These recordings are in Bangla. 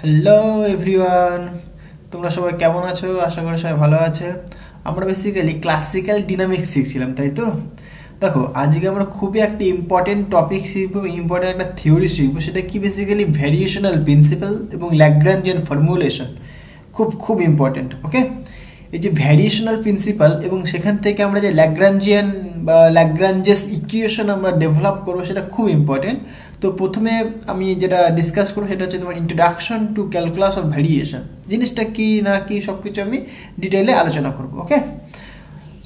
হ্যালো এভরিওয়ান, তোমরা সবাই কেমন আছো? আশা করি সবাই ভালো আছে। আমরা বেসিক্যালি ক্লাসিক্যাল ডিনামিক্স শিখছিলাম, তাই তো? দেখো, আজকে আমরা খুবই একটা ইম্পর্টেন্ট টপিক শিখবো, ইম্পর্টেন্ট একটা থিওরি শিখবো। সেটা কি? বেসিক্যালি ভ্যারিয়েশনাল প্রিন্সিপাল এবং ল্যাগ্রাঞ্জিয়ান ফর্মুলেশন। খুব খুব ইম্পর্টেন্ট। ওকে, এই যে ভ্যারিয়েশনাল প্রিন্সিপাল এবং সেখান থেকে আমরা যে ল্যাগ্রাঞ্জিয়ান বা ল্যাগ্রাঞ্জেস ইকুয়েশন আমরা ডেভেলপ করবো, সেটা খুব ইম্পর্টেন্ট। তো প্রথমে আমি যেটা ডিসকাস করবো সেটা হচ্ছে তোমার introduction to calculus of variation. জিনিসটা কি না কি সব কিছু আমি ডিটেইলে আলোচনা করবো। ওকে,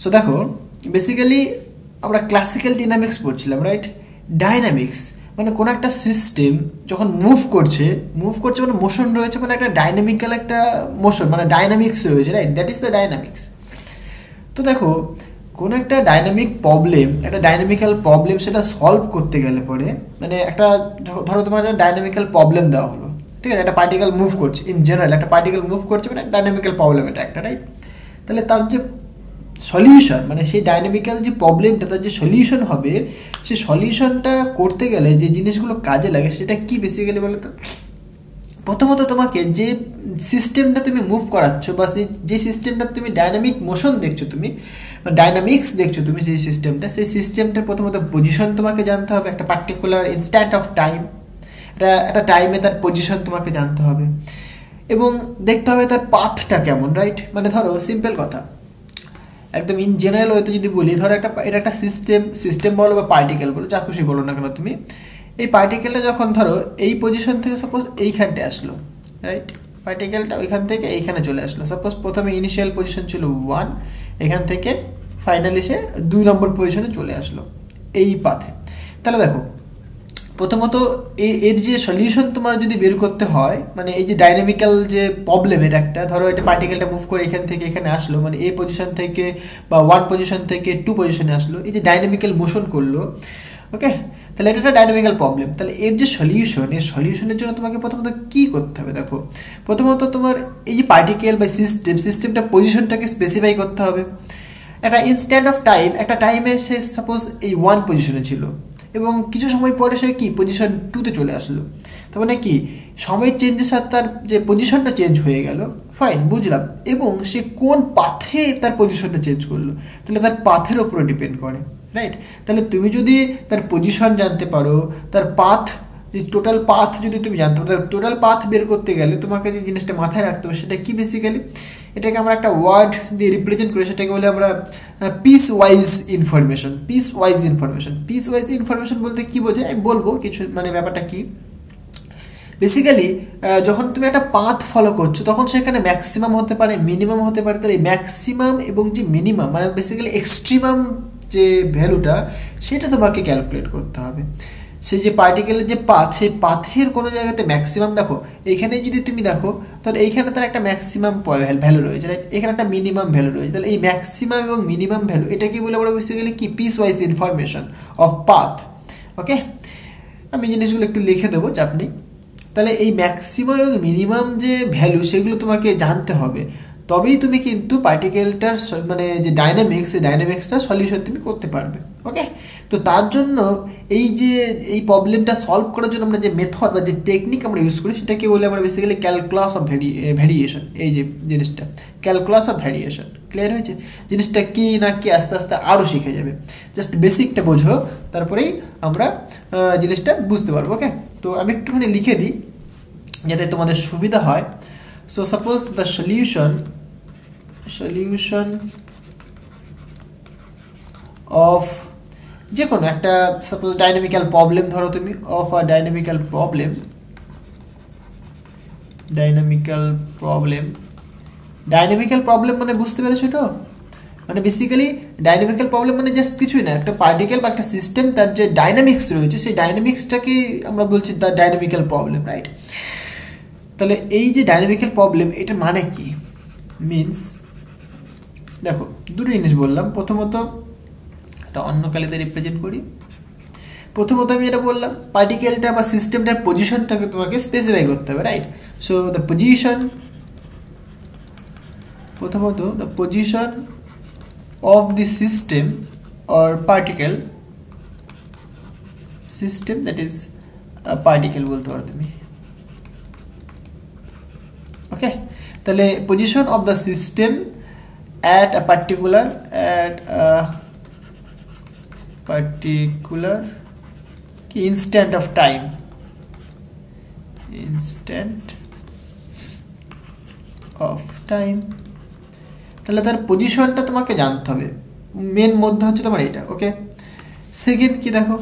সো দেখো, বেসিক্যালি আমরা ক্লাসিক্যাল ডাইনামিক্স পড়ছিলাম, রাইট? ডাইনামিক্স মানে কোনো একটা সিস্টেম যখন মুভ করছে মানে মোশন রয়েছে, মানে একটা ডাইনামিক্যাল একটা মোশন, মানে ডাইনামিক্স রয়েছে, right? That is the dynamics. তো দেখো, কোনো একটা ডাইনামিক প্রবলেম, একটা ডাইনামিক্যাল প্রবলেম, সেটা সলভ করতে গেলে পরে মানে একটা, ধরো তোমার ডাইনামিক্যাল প্রবলেম দেওয়া হলো, ঠিক আছে? একটা পার্টিকেল মুভ করছে, ইন জেনারেল একটা পার্টিকেল মুভ করছে, মানে ডাইনামিক্যাল প্রবলেম এটা একটা, রাইট? তাহলে তার যে সলিউশন, মানে সেই ডাইনামিক্যাল যে প্রবলেমটা, তার যে সলিউশন হবে, সেই সলিউশনটা করতে গেলে যে জিনিসগুলো কাজে লাগে সেটা কি বেসিক্যালি বলে তো? প্রথমত তোমাকে যে সিস্টেমটা তুমি মুভ করাচ্ছ, বা যে সিস্টেমটা তুমি ডাইনামিক মোশন দেখছো, তুমি ডাইনামিক্স দেখছো তুমি, সেই সিস্টেমটার প্রথমত পজিশন তোমাকে জানতে হবে, একটা পার্টিকুলার ইনস্ট্যান্ট অফ টাইম, একটা টাইমে তার পজিশন তোমাকে জানতে হবে, এবং দেখতে হবে তার পাথটা কেমন, রাইট? মানে ধরো সিম্পল কথা, একদম ইন জেনারেল ওয়েতে যদি বলি, ধরো এটা একটা সিস্টেম বলো বা পার্টিকেল বলো, যা খুশি বলো না কেন তুমি, এই পার্টিকেলটা যখন ধরো এই পজিশন থেকে সাপোজ এইখানটা আসলো, রাইট? পার্টিকেলটা ওইখান থেকে এইখানে চলে আসলো। সাপোজ প্রথমে ইনিশিয়াল পজিশন ছিল 1, এখান থেকে ফাইনালি সে 2 নম্বর পজিশনে চলে আসলো এই পাথে। তাহলে দেখো, প্রথমত এর যে সলিউশন তোমার যদি বের করতে হয়, মানে এই যে ডাইনামিক্যাল যে প্রবলেমের একটা, ধরো এটা পার্টিকেলটা মুভ করে এখান থেকে এখানে আসলো, মানে এ পজিশন থেকে বা 1 পজিশন থেকে 2 পজিশনে আসলো, এই যে ডাইনামিক্যাল মোশন করলো। ওকে, তাহলে এটা একটা ডাইনামিক্যাল প্রবলেম। তাহলে এর যে সলিউশন, এর সলিউশনের জন্য তোমাকে প্রথমত কী করতে হবে? দেখো, প্রথমত তোমার এই যে পার্টিকেল বা সিস্টেমটা পজিশনটাকে স্পেসিফাই করতে হবে। একটা ইনস্ট্যান্ট অফ টাইম, একটা টাইমে সে সাপোজ এই 1 পজিশনে ছিল, এবং কিছু সময় পরে সে কি পজিশন 2তে চলে আসলো। তার মানে কি, সময়ের চেঞ্জের সাথে তার যে পজিশনটা চেঞ্জ হয়ে গেল, ফাইন, বুঝলাম। এবং সে কোন পাথে তার পজিশনটা চেঞ্জ করলো, তাহলে তার পাথের ওপরে ডিপেন্ড করে, রাইট? তাহলে তুমি যদি তার পজিশন জানতে পারো, তার পাথ, যে টোটাল পাথ যদি তুমি জানতে পারো, টোটাল পাথ বের করতে গেলে তোমাকে যে জিনিসটা মাথায় রাখতে হবে সেটা কি বেসিক্যালি, এটাকে আমরা একটা ওয়ার্ড দিয়ে রিপ্রেজেন্ট করি, সেটাকে বলে আমরা piece wise information. Piece wise information বলতে কি বোঝায় আমি বলবো কিছু, মানে ব্যাপারটা কি বেসিক্যালি, যখন তুমি একটা পাথ ফলো করছো তখন সেখানে ম্যাক্সিমাম হতে পারে, মিনিমাম হতে পারে। তাহলে ম্যাক্সিমাম এবং যে মিনিমাম, মানে বেসিক্যালি এক্সট্রিমাম যে ভ্যালুটা, সেটা তোমাকে ক্যালকুলেট করতে হবে। সেই যে পার্টিকেলের যে পাথ, সেই পাথের কোনো জায়গাতে ম্যাক্সিমাম, দেখো এইখানে যদি তুমি দেখো, তাহলে এইখানে তার একটা ম্যাক্সিমাম ভ্যালু রয়েছে, রাইট? এখানে একটা মিনিমাম ভ্যালু রয়েছে। তাহলে এই ম্যাক্সিমাম এবং মিনিমাম ভ্যালু, এটা কি বলে আমরা বেসিক্যালি কি piece wise information of path. Okay, আমি জিনিসগুলো একটু লিখে দেবো, চাপ নেই। তাহলে এই ম্যাক্সিমাম এবং মিনিমাম যে ভ্যালু, সেগুলো তোমাকে জানতে হবে, তবেই তুমি কিন্তু পার্টিকেলটার মানে যে ডাইনামিক্স, এই ডাইনামিক্সটার সলিউশন তুমি করতে পারবে। ওকে, তো তার জন্য এই যে এই প্রবলেমটা সলভ করার জন্য আমরা যে মেথড বা যে টেকনিক আমরা ইউজ করি, সেটাকে বলে আমরা বেসিক্যালি ক্যালকুলাস অফ ভ্যারিয়েশন। এই যে জিনিসটা ক্যালকুলাস অফ ভ্যারিয়েশন, ক্লিয়ার হয়েছে? জিনিসটা কি না কি আস্তে আস্তে আরও শিখে যাবে, জাস্ট বেসিকটা বোঝো, তারপরেই আমরা জিনিসটা বুঝতে পারবো। ওকে, তো আমি একটুখানি লিখে দিই যাতে তোমাদের সুবিধা হয়। So suppose the solution of যে কোনো একটা, সাপোজ ডাইনামিক্যাল প্রবলেম ধরো তুমি, অফ আ ডাইনামিক্যাল প্রবলেম মানে বুঝতে পেরেছো তো? মানে বেসিক্যালি ডাইনামিক্যাল প্রবলেম মানে জাস্ট কিছুই না, একটা পার্টিকেল বা একটা সিস্টেম, তার যে ডাইনামিক্স রয়েছে, সেই ডাইনামিক্সটাকে আমরা বলছি দ্য ডাইনামিক্যাল প্রবলেম, রাইট? তাহলে এই যে ডাইনামিক্যাল প্রবলেম, এটা মানে কি? মিনস, দেখো দুটো জিনিস বললাম। প্রথমত এটা অন্য কালিতে রিপ্রেজেন্ট করি। প্রথমত আমি যেটা বললাম, পার্টিকেলটা বা সিস্টেমটার পজিশনটাকে তোমাকে স্পেসিফাই করতে হবে, রাইট? সো দ্য পজিশন, প্রথমত the position of the system or particle, system that is particle বলতে পারো তুমি, ওকে, তাহলে position of the system at a particular instant of time, তাহলে তার পজিশনটা তোমাকে জানতে হবে, মেন মধ্যে হচ্ছে তোমার এটা। ওকে, সেকেন্ড কি দেখো,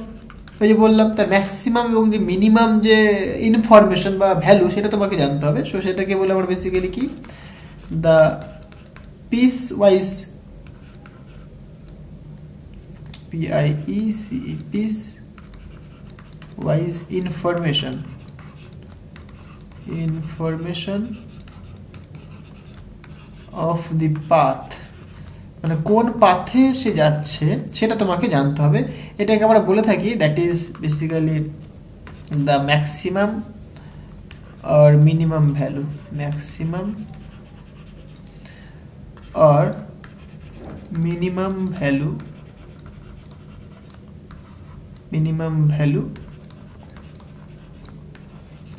ওই যে বললাম তার ম্যাক্সিমাম এবং যে মিনিমাম যে ইনফরমেশন বা ভ্যালু সেটা তোমাকে জানতে হবে। সো সেটাকে বলে আমরা বেসিক্যালি কি, the piecewise piecewise information of the path, মানে কোন পাথে সে যাচ্ছে সেটা তোমাকে জানতে হবে। এটাকে আমরা বলে থাকি that is basically the maximum or minimum value, maximum or minimum value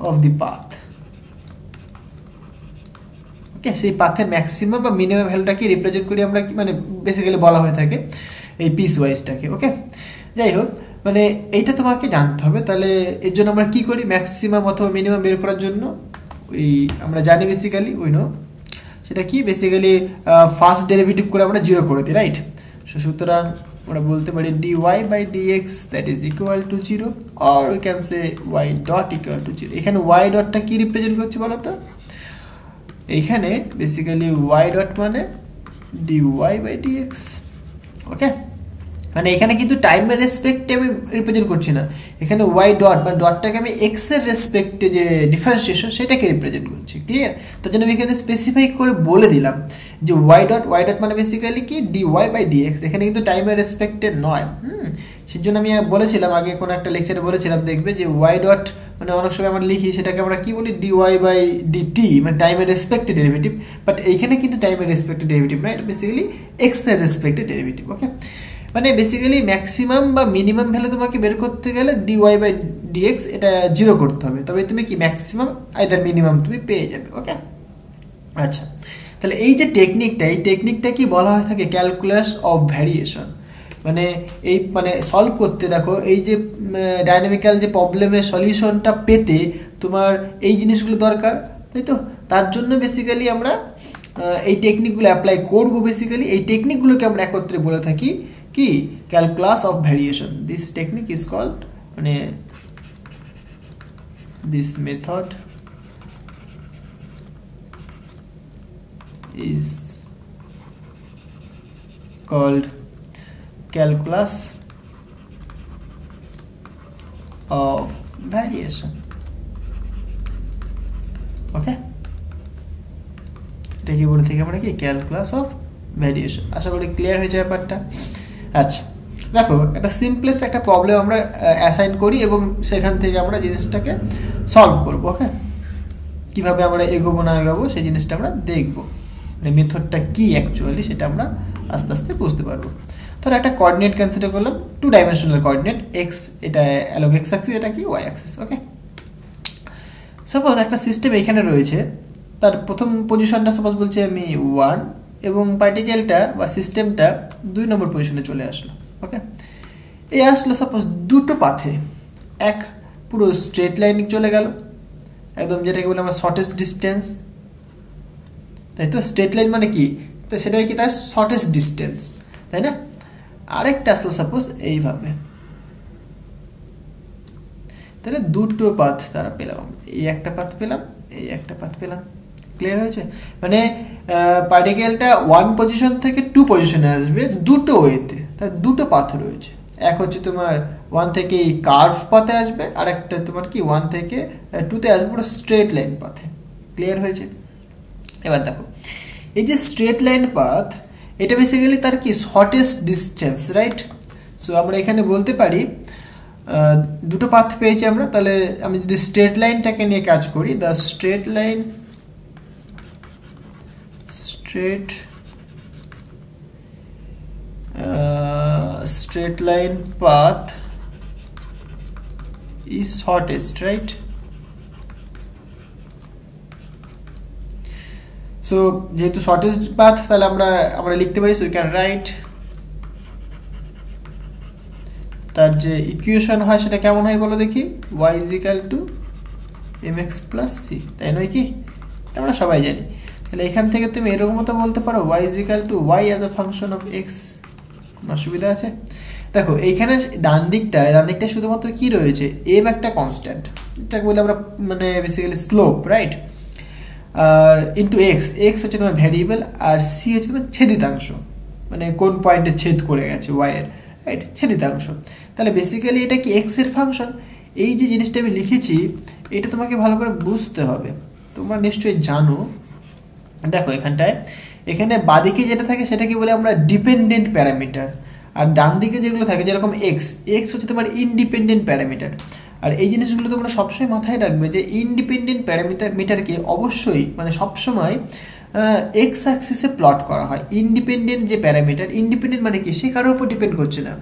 of the path। ওকে, সেই পাথের ম্যাক্সিমাম বা মিনিমাম ভ্যালুটাকে রিপ্রেজেন্ট করি আমরা, কি মানে বেসিক্যালি বলা হয়ে থাকে এই পিস ওয়াইজটাকে। ওকে, যাই হোক, মানে এইটা তোমাকে জানতে হবে। তাহলে এর জন্য আমরা কি করি, ম্যাক্সিমাম অথবা মিনিমাম বের করার জন্য ওই আমরা জানি বেসিক্যালি উই নো সেটা কি, বেসিক্যালি ফার্স্ট ডেরিভেটিভ করে আমরা জিরো করে দিই, রাইট। সুতরাং আমরা বলতে পারি dy by dx that is equal to 0 or we can say y dot equal to 0। এখানে y ডটটা কি রিপ্রেজেন্ট করছে বলো তো, এইখানে বেসিক্যালি y ডট মানে dy by dx। ওকে, মানে এখানে কিন্তু টাইমের রেসপেক্টে আমি রিপ্রেজেন্ট করছি না, এখানে y ডট মানে ডটটাকে আমি x এর রেসপেক্টে যে ডিফারেন্সিয়েশন সেটাকে রিপ্রেজেন্ট করছি। ক্লিয়ার? তার জন্য আমি এখানে স্পেসিফাই করে বলে দিলাম যে y ডট মানে বেসিক্যালি কি dy বাই dx, এখানে কিন্তু টাইমের রেসপেক্টে নয়। সেই জন্য আমি বলেছিলাম আগে কোনো একটা লেকচারে বলেছিলাম, দেখবে যে y ডট মানে অনেক সময় আমরা লিখি সেটাকে আমরা কি বলি dy বাই dt, মানে টাইমের রেসপেক্টে ডেরিভেটিভ, বাট এইখানে কিন্তু টাইমের রেসপেক্টে ডেরিভেটিভ না, এটা বেসিক্যালি x এর রেসপেক্টে ডেরিভেটিভ। ওকে, মানে বেসিক্যালি ম্যাক্সিমাম বা মিনিমাম ভ্যালু তোমাকে বের করতে গেলে dy বাই dx এটা জিরো করতে হবে, তবে তুমি কি ম্যাক্সিমাম আইদার মিনিমাম তুমি পেয়ে যাবে। ওকে, আচ্ছা, তাহলে এই যে টেকনিকটা, এই টেকনিকটা কি বলা হয় থাকে ক্যালকুলাস অফ ভ্যারিয়েশন। মানে এই মানে সলভ করতে, দেখো এই যে ডাইনামিক্যাল যে প্রবলেমের সলিউশনটা পেতে তোমার এই জিনিসগুলো দরকার, তাই তো? তার জন্য বেসিক্যালি আমরা এই টেকনিকগুলো অ্যাপ্লাই করব। বেসিক্যালি এই টেকনিকগুলোকে আমরা একত্রে বলে থাকি কি calculus of variation. This technique is called, মানে this method is called calculus of variation। Okay, এটা কি বলে থাকি আমরা কি ক্যালকুলাস অফ ভ্যারিয়েশন। আশা করি ক্লিয়ার হয়েছে ব্যাপারটা। আচ্ছা, দেখো একটা সিম্পলেস্ট একটা প্রবলেম আমরা অ্যাসাইন করি এবং সেখান থেকে আমরা জিনিসটাকে সলভ করব। ওকে, কিভাবে আমরা এগোবো না এগোবো সেই জিনিসটা আমরা দেখবো, মেথডটা কি অ্যাকচুয়ালি সেটা আমরা আস্তে আস্তে বুঝতে পারবো। তাহলে একটা কোঅর্ডিনেট কনসিডার করলাম, 2 ডাইমেনশনাল কোঅর্ডিনেট, এক্স এটা অ্যালং এক্স অ্যাক্সিস, এটা কি ওয়াই অ্যাক্সিস। ওকে, সাপোজ একটা সিস্টেম এখানে রয়েছে, তার প্রথম পজিশনটা সাপোজ বলছে আমি 1 এবং পার্টিকেলটা বা সিস্টেমটা 2 নম্বর পজিশনে চলে আসলো। ওকে, এই আসলো সাপোজ দুটো পাথে, এক পুরো স্ট্রেট লাইন চলে গেল একদম, যেটাকে বলে আমরা শর্টেস্ট ডিস্টেন্স, তাই তো? স্ট্রেট লাইন মানে কি, তো সেটাই কি তার শর্টেস্ট ডিস্টেন্স, তাই না? আরেকটা আসলো সাপোজ এইভাবে, তাহলে দুটো পাথ তারা পেলাম, এই একটা পাথ পেলাম, এই একটা পাথ পেলাম। ক্লিয়ার হয়েছে? মানে পার্টিকেলটা 1 পজিশন থেকে 2 পজিশনে আসবে দুটো ওয়েতে, তার দুটো পাথ রয়েছে। এক হচ্ছে তোমার 1 থেকে এই কার্ভ পাথে আসবে, আর একটা তোমার কি 1 থেকে 2তে আসবে পুরো স্ট্রেট লাইন পাথে। ক্লিয়ার হয়েছে? এবার দেখো এই যে স্ট্রেট লাইন পাথ, এটা বেসিক্যালি তার কি শর্টেস্ট ডিস্টেন্স, রাইট? সো আমরা এখানে বলতে পারি দুটো পাথ পেয়েছি আমরা, তাহলে আমি যদি স্ট্রেট লাইনটাকে নিয়ে কাজ করি, the straight line path is shortest, right? So যেহেতু শর্টেস্ট পাথ, তাহলে আমরা লিখতে পারি, সো উই ক্যান রাইট তার যে ইকুয়েশন হয় সেটা কেমন হয় বলো দেখি, y is equal two mx plus c, তাই নয় কি? এটা আমরা সবাই জানি। তাহলে এখান থেকে তুমি এরকম মতো বলতে পারো y is equal two y as a function of x। কোনো অসুবিধা আছে? দেখো এইখানে ডান দিকটায় শুধুমাত্র কি রয়েছে, m একটা কনস্ট্যান্ট, এটাকে বলে আমরা মানে বেসিক্যালি স্লোপ, রাইট? আর ইন্টু এক্স হচ্ছে তোমার ভ্যারিয়েবল, আর সি হচ্ছে তোমার ছেদিতাংশ, মানে কোন পয়েন্টে ছেদ করে গেছে y এর, রাইট? ছেদিতাংশ। তাহলে বেসিক্যালি এটা কি এক্স এর ফাংশন। এই যে জিনিসটা আমি লিখেছি এটা তোমাকে ভালো করে বুঝতে হবে, তোমরা নিশ্চয়ই জানো। দেখো এখানে বাদিকে যেটা থাকে সেটাকে বলে আমরা ডিপেন্ডেন্ট প্যারামিটার, আর ডান দিকে যেগুলো থাকে যেরকম এক্স হচ্ছে তোমার ইনডিপেন্ডেন্ট প্যারামিটার। আর এই জিনিসগুলো তোমরা সবসময় মাথায় রাখবে যে ইনডিপেন্ডেন্ট প্যারামিটারকে অবশ্যই মানে সবসময় এক্স অ্যাক্সিসে প্লট করা হয়। ইন্ডিপেন্ডেন্ট যে প্যারামিটার, ইন্ডিপেন্ডেন্ট মানে কি, সে কারোর উপর ডিপেন্ড করছে না,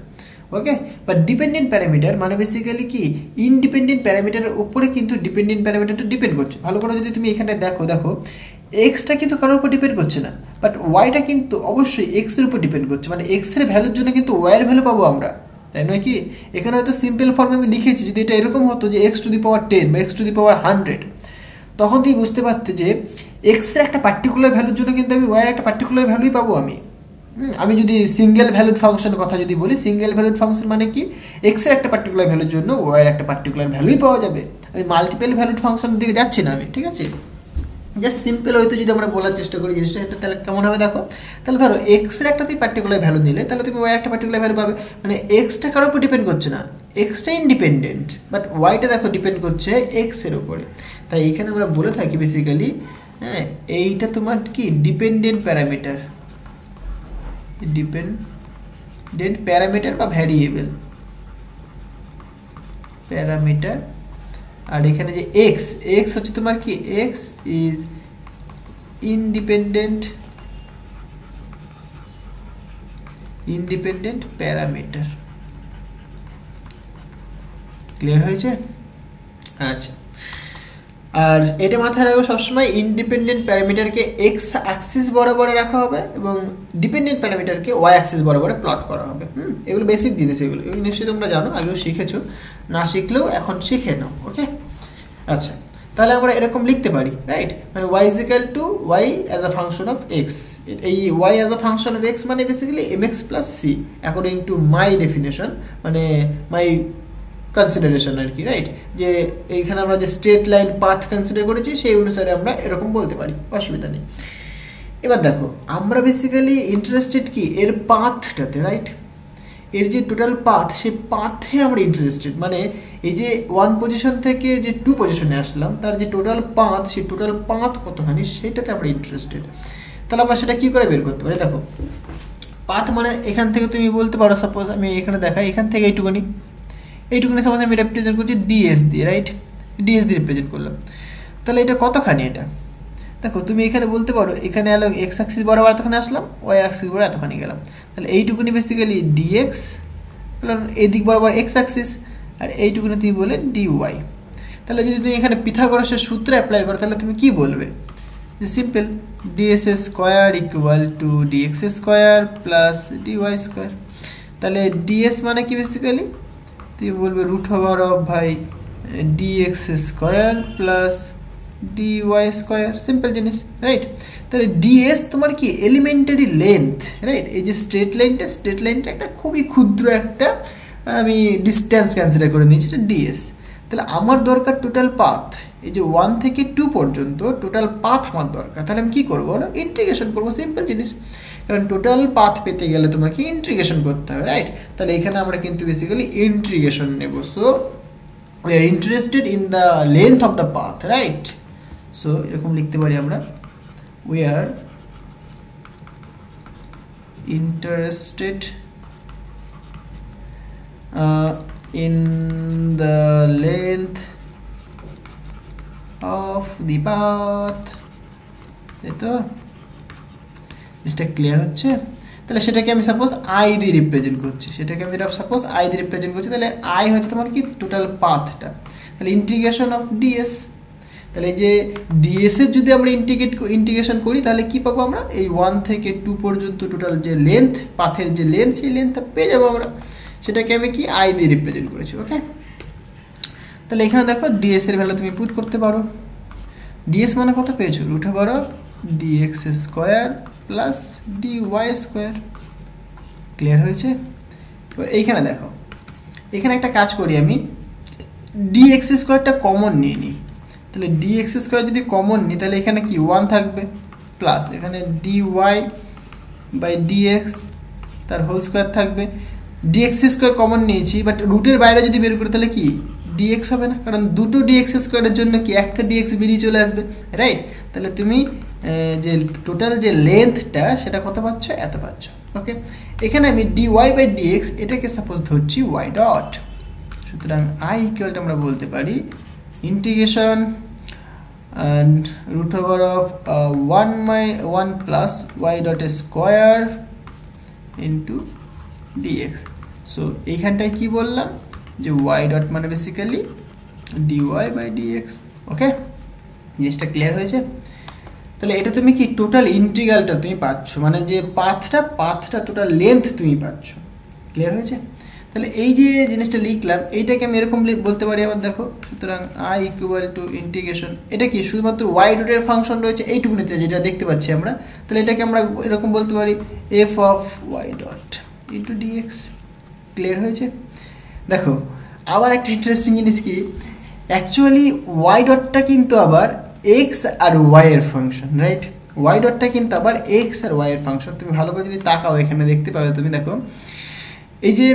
ওকে? বাট ডিপেন্ডেন্ট প্যারামিটার মানে বেসিক্যালি কি, ইন্ডিপেন্ডেন্ট প্যারামিটারের উপরে কিন্তু ডিপেন্ডেন্ট প্যারামিটারটা ডিপেন্ড করছে। ভালো করে যদি তুমি এখানে দেখো এক্সটা কিন্তু কারোর উপর ডিপেন্ড করছে না, বাট ওয়াইটা কিন্তু অবশ্যই এক্সের উপর ডিপেন্ড করছে, মানে এক্সের ভ্যালুর জন্য কিন্তু ওয়াইয়ের ভ্যালু পাবো আমরা, তাই নয় কি? এখানে হয়তো সিম্পল ফর্মে আমি লিখেছি, যদি এটা এরকম হতো যে এক্স টু দি পাওয়ার 10 বা এক্স টু দি পাওয়ার 100, তখন তুই বুঝতে পারতে যে এক্সের একটা পার্টিকুলার ভ্যালুর জন্য কিন্তু আমি ওয়াইয়ের একটা পার্টিকুলার ভ্যালুই পাবো। আমি যদি সিঙ্গেল ভ্যালুড ফাংশনের কথা যদি বলি, সিঙ্গেল ভ্যালুড ফাংশন মানে কি, এক্সের একটা পার্টিকুলার ভ্যালুর জন্য ওয়াইয়ের একটা পার্টিকুলার ভ্যালুই পাওয়া যাবে। আমি মাল্টিপল ভ্যালুড ফাংশনের দিকে যাচ্ছি না আমি, ঠিক আছে? জাস্ট সিম্পল হয়তো যদি আমরা বলার চেষ্টা করি জিনিসটা, এটা তাহলে কেমন হবে দেখো। তাহলে ধরো এক্সের একটা তুমি পার্টিকুলার ভ্যালু নিলে, তাহলে তুমি ওয়াই একটা পার্টিকুলার ভ্যালু পাবে, মানে এক্সটা কারোর উপর ডিপেন্ড করছে না, এক্সটা ইন্ডিপেন্ডেন্ট, বাট ওয়াইটা দেখো ডিপেন্ড করছে এক্সের উপরে। তাই এখানে আমরা বলে থাকি বেসিক্যালি, হ্যাঁ, এইটা তোমার কি ডিপেন্ডেন্ট প্যারামিটার, ডিপেন্ডেন্ট প্যারামিটার বা ভ্যারিয়েবল প্যারামিটার। আর এখানে যে এক্স হচ্ছে তোমার কি, x is independent parameter. Clear হয়েছে? আচ্ছা, আর এটা মাথায় রাখবো সবসময়, ইন্ডিপেন্ডেন্ট প্যারামিটারকে এক্স অ্যাক্সিস বরাবরে রাখা হবে এবং ডিপেন্ডেন্ট প্যারামিটারকে ওয়াই অ্যাক্সিস বরাবরে প্লট করা হবে। এগুলো বেসিক জিনিস, এগুলো নিশ্চয়ই তোমরা জানো, আগেও শিখেছো, না শিখলেও এখন শিখে নাও, ওকে? আচ্ছা, তাহলে আমরা এরকম লিখতে পারি, রাইট? মানে y is equal to y as a function of x. এই y as a function of x মানে basically mx plus c, according to my definition, মানে মাই কনসিডারেশন আর কি, রাইট? যে এইখানে আমরা যে স্ট্রেট লাইন পাথ কনসিডার করেছি সেই অনুসারে আমরা এরকম বলতে পারি, অসুবিধা নেই। এবার দেখো আমরা বেসিক্যালি ইন্টারেস্টেড কি, এর পাথটাতে, রাইট? এর যে টোটাল পাথ, সেই পাথে আমরা ইন্টারেস্টেড, মানে এই যে 1 পজিশন থেকে যে 2 পজিশনে আসলাম তার যে টোটাল পাথ, সেই টোটাল পাথ কতখানি সেটাতে আমরা ইন্টারেস্টেড। তাহলে আমরা সেটা কী করে বের করতে পারি? দেখো পাথ মানে এখান থেকে তুমি বলতে পারো, সাপোজ আমি এখানে দেখাই, এখান থেকে এইটুকুনি সাপোজ আমি রিপ্রেজেন্ট করছি ডিএস দিয়ে, রাইট? ডিএস দিয়ে রিপ্রেজেন্ট করলাম, তাহলে এটা কতখানি? এটা দেখো তুমি এখানে বলতে পারো, এখানে এলো এক্স অ্যাক্সিস বরাবর এতখানি আসলাম, ওয়াই অ্যাক্সিস বরাবর এতখানি গেলাম, তাহলে এইটুকুনি বেসিক্যালি ডিএক্স, কারণ এদিক বরাবর এক্স অ্যাক্সিস, আর এইটুকুনি তুমি বলে ডিওয়াই। তাহলে যদি তুমি এখানে পিথাগোরাসের সূত্র অ্যাপ্লাই করো তাহলে তুমি কি বলবে? যে simple, DS square equal to DX square plus DY square. তাহলে ডিএস মানে কি বেসিক্যালি তুমি বলবে রুট ওভার অফ ভাই DX square plus DY square, simple জিনিস, রাইট? তাহলে ডিএস তোমার কি এলিমেন্টারি লেন্থ, রাইট? এই যে স্ট্রেট লাইনটা একটা খুবই ক্ষুদ্র একটা আমি ডিস্টেন্স কনসিডার করে নিয়েছি, এটা ডিএস। তাহলে আমার দরকার টোটাল পাথ, এই যে 1 থেকে 2 পর্যন্ত টোটাল পাথ আমার দরকার। তাহলে আমি কী করবো? ইন্টিগ্রেশন করবো, সিম্পল জিনিস, কারণ টোটাল পাথ পেতে গেলে তোমাকে ইন্টিগ্রেশন করতে হবে, রাইট? তাহলে এখানে আমরা কিন্তু বেসিক্যালি ইন্টিগ্রেশন নেব। So we are interested in the length of the path, right? So এরকম লিখতে পারি আমরা, we are interested in the length of the path, তাই তো? জিনিসটা ক্লিয়ার হচ্ছে? তাহলে সেটাকে আমি সাপোজ আই দিয়ে রিপ্রেজেন্ট করছি, তাহলে আই হচ্ছে তোমার কি টোটাল পাথটা। তাহলে ইন্টিগ্রেশন অফ ডিএস, তাহলে এই যে ডিএস এর যদি আমরা ইন্টিগ্রেশন করি তাহলে কি পাবো আমরা, এই 1 থেকে 2 পর্যন্ত টোটাল যে লেন্থ, পাথের যে লেন্থ, সেই লেন্থটা পেয়ে যাবো আমরা। সেটাকে আমি কি আই দিয়ে রিপ্রেজেন্ট করেছি। ওকে, তাহলে এখানে দেখো ডিএস এর ভ্যালু তুমি পুট করতে পারো। ডিএস মানে কত পেয়েছো, √(dx² প্লাস dy²। ক্লিয়ার হয়েছে? এবার এইখানে দেখো, এখানে একটা কাজ করি আমি, dx² কমন নিয়ে নিই। তাহলে dx² যদি কমন নিই তাহলে এখানে কি 1 থাকবে, প্লাস এখানে dy/dx তার হোল স্কোয়ার থাকবে। dx² কমন নিয়েছি, বাট রুটের বাইরে যদি বের করি তাহলে কি dx হবে না, কারণ দুটো dx² এর জন্য কি একটা dx বেরিয়ে চলে আসবে, রাইট? তাহলে তুমি যে টোটাল যে লেন্থটা সেটা কত পাচ্ছ, এত পাচ্ছ। ওকে, এখানে আমি dy/dx এটাকে সাপোজ ধরছি y ডট। সুতরাং i ইকুয়াল টু আমরা বলতে পারি integration and √(1 plus y dot square into dx). So এইখানটায় কি বললাম যে y ডট মানে বেসিক্যালি dy/dx। ওকে, জিনিসটা ক্লিয়ার হয়েছে? তাহলে এটা তুমি কি টোটাল ইন্টিগ্রালটা তুমি পাচ্ছ, মানে যে পাথটা টোটাল লেন্থ তুমি পাচ্ছ। ক্লিয়ার হয়েছে? তাহলে এই যে জিনিসটা লিখলাম এইটাকে আমি এরকম বলতে পারি আবার দেখো। সুতরাং i ইকুয়াল টু ইন্টিগ্রেশন, এটা কি শুধুমাত্র y ডটের ফাংশন রয়েছে এইটুকুনিতে যেটা দেখতে পাচ্ছি আমরা, তাহলে এটাকে আমরা এরকম বলতে পারি f of y dot into dx। Clear হয়েছে? দেখো আবার একটা ইন্টারেস্টিং জিনিস কি, অ্যাকচুয়ালি y ডটটা কিন্তু আবার x আর y এর ফাংশন, রাইট? y ডটটা কিন্তু আবার x আর y এর ফাংশন। তুমি ভালো করে যদি তাকাও এখানে দেখতে পাবে, তুমি দেখো এই যে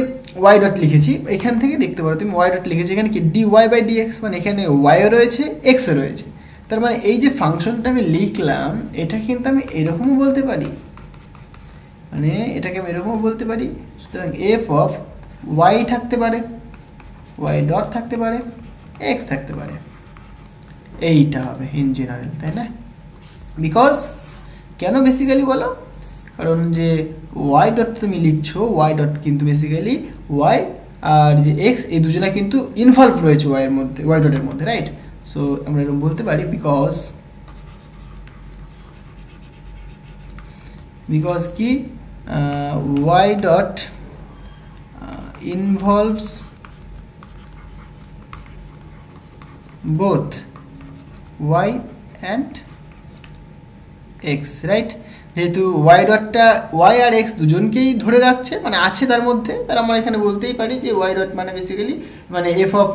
y ডট লিখেছি, এখান থেকে দেখতে পারো তুমি y ডট লিখেছি, এখানে কি dy/dx, মানে এখানে y ও রয়েছে x ও রয়েছে। তার মানে এই যে ফাংশনটা আমি লিখলাম এটা কিন্তু আমি এরকমও বলতে পারি, মানে এটাকে আমি এরকমও বলতে পারি। সুতরাং f অফ y থাকতে পারে, y ডট থাকতে পারে, x থাকতে পারে, এইটা হবে ইন জেনারেল, তাই না? বিকজ কেন বেসিক্যালি বলো, কারণ যে y ডট তুমি লিখছো, y ডট কিন্তু বেসিক্যালি y আর যে x এই দুজনা কিন্তু ইনভলভ রয়েছে y এর মধ্যে, y ডটের মধ্যে, রাইট? সো আমরা এরকম বলতে পারি বিকজ কি y dot involves both y and x, right? যেহেতু y ডটটা y আর x দুজনকেই ধরে রাখছে, মানে আছে তার মধ্যে, তার আমরা এখানে বলতেই পারি যে y ডট মানে বেসিক্যালি মানে f অফ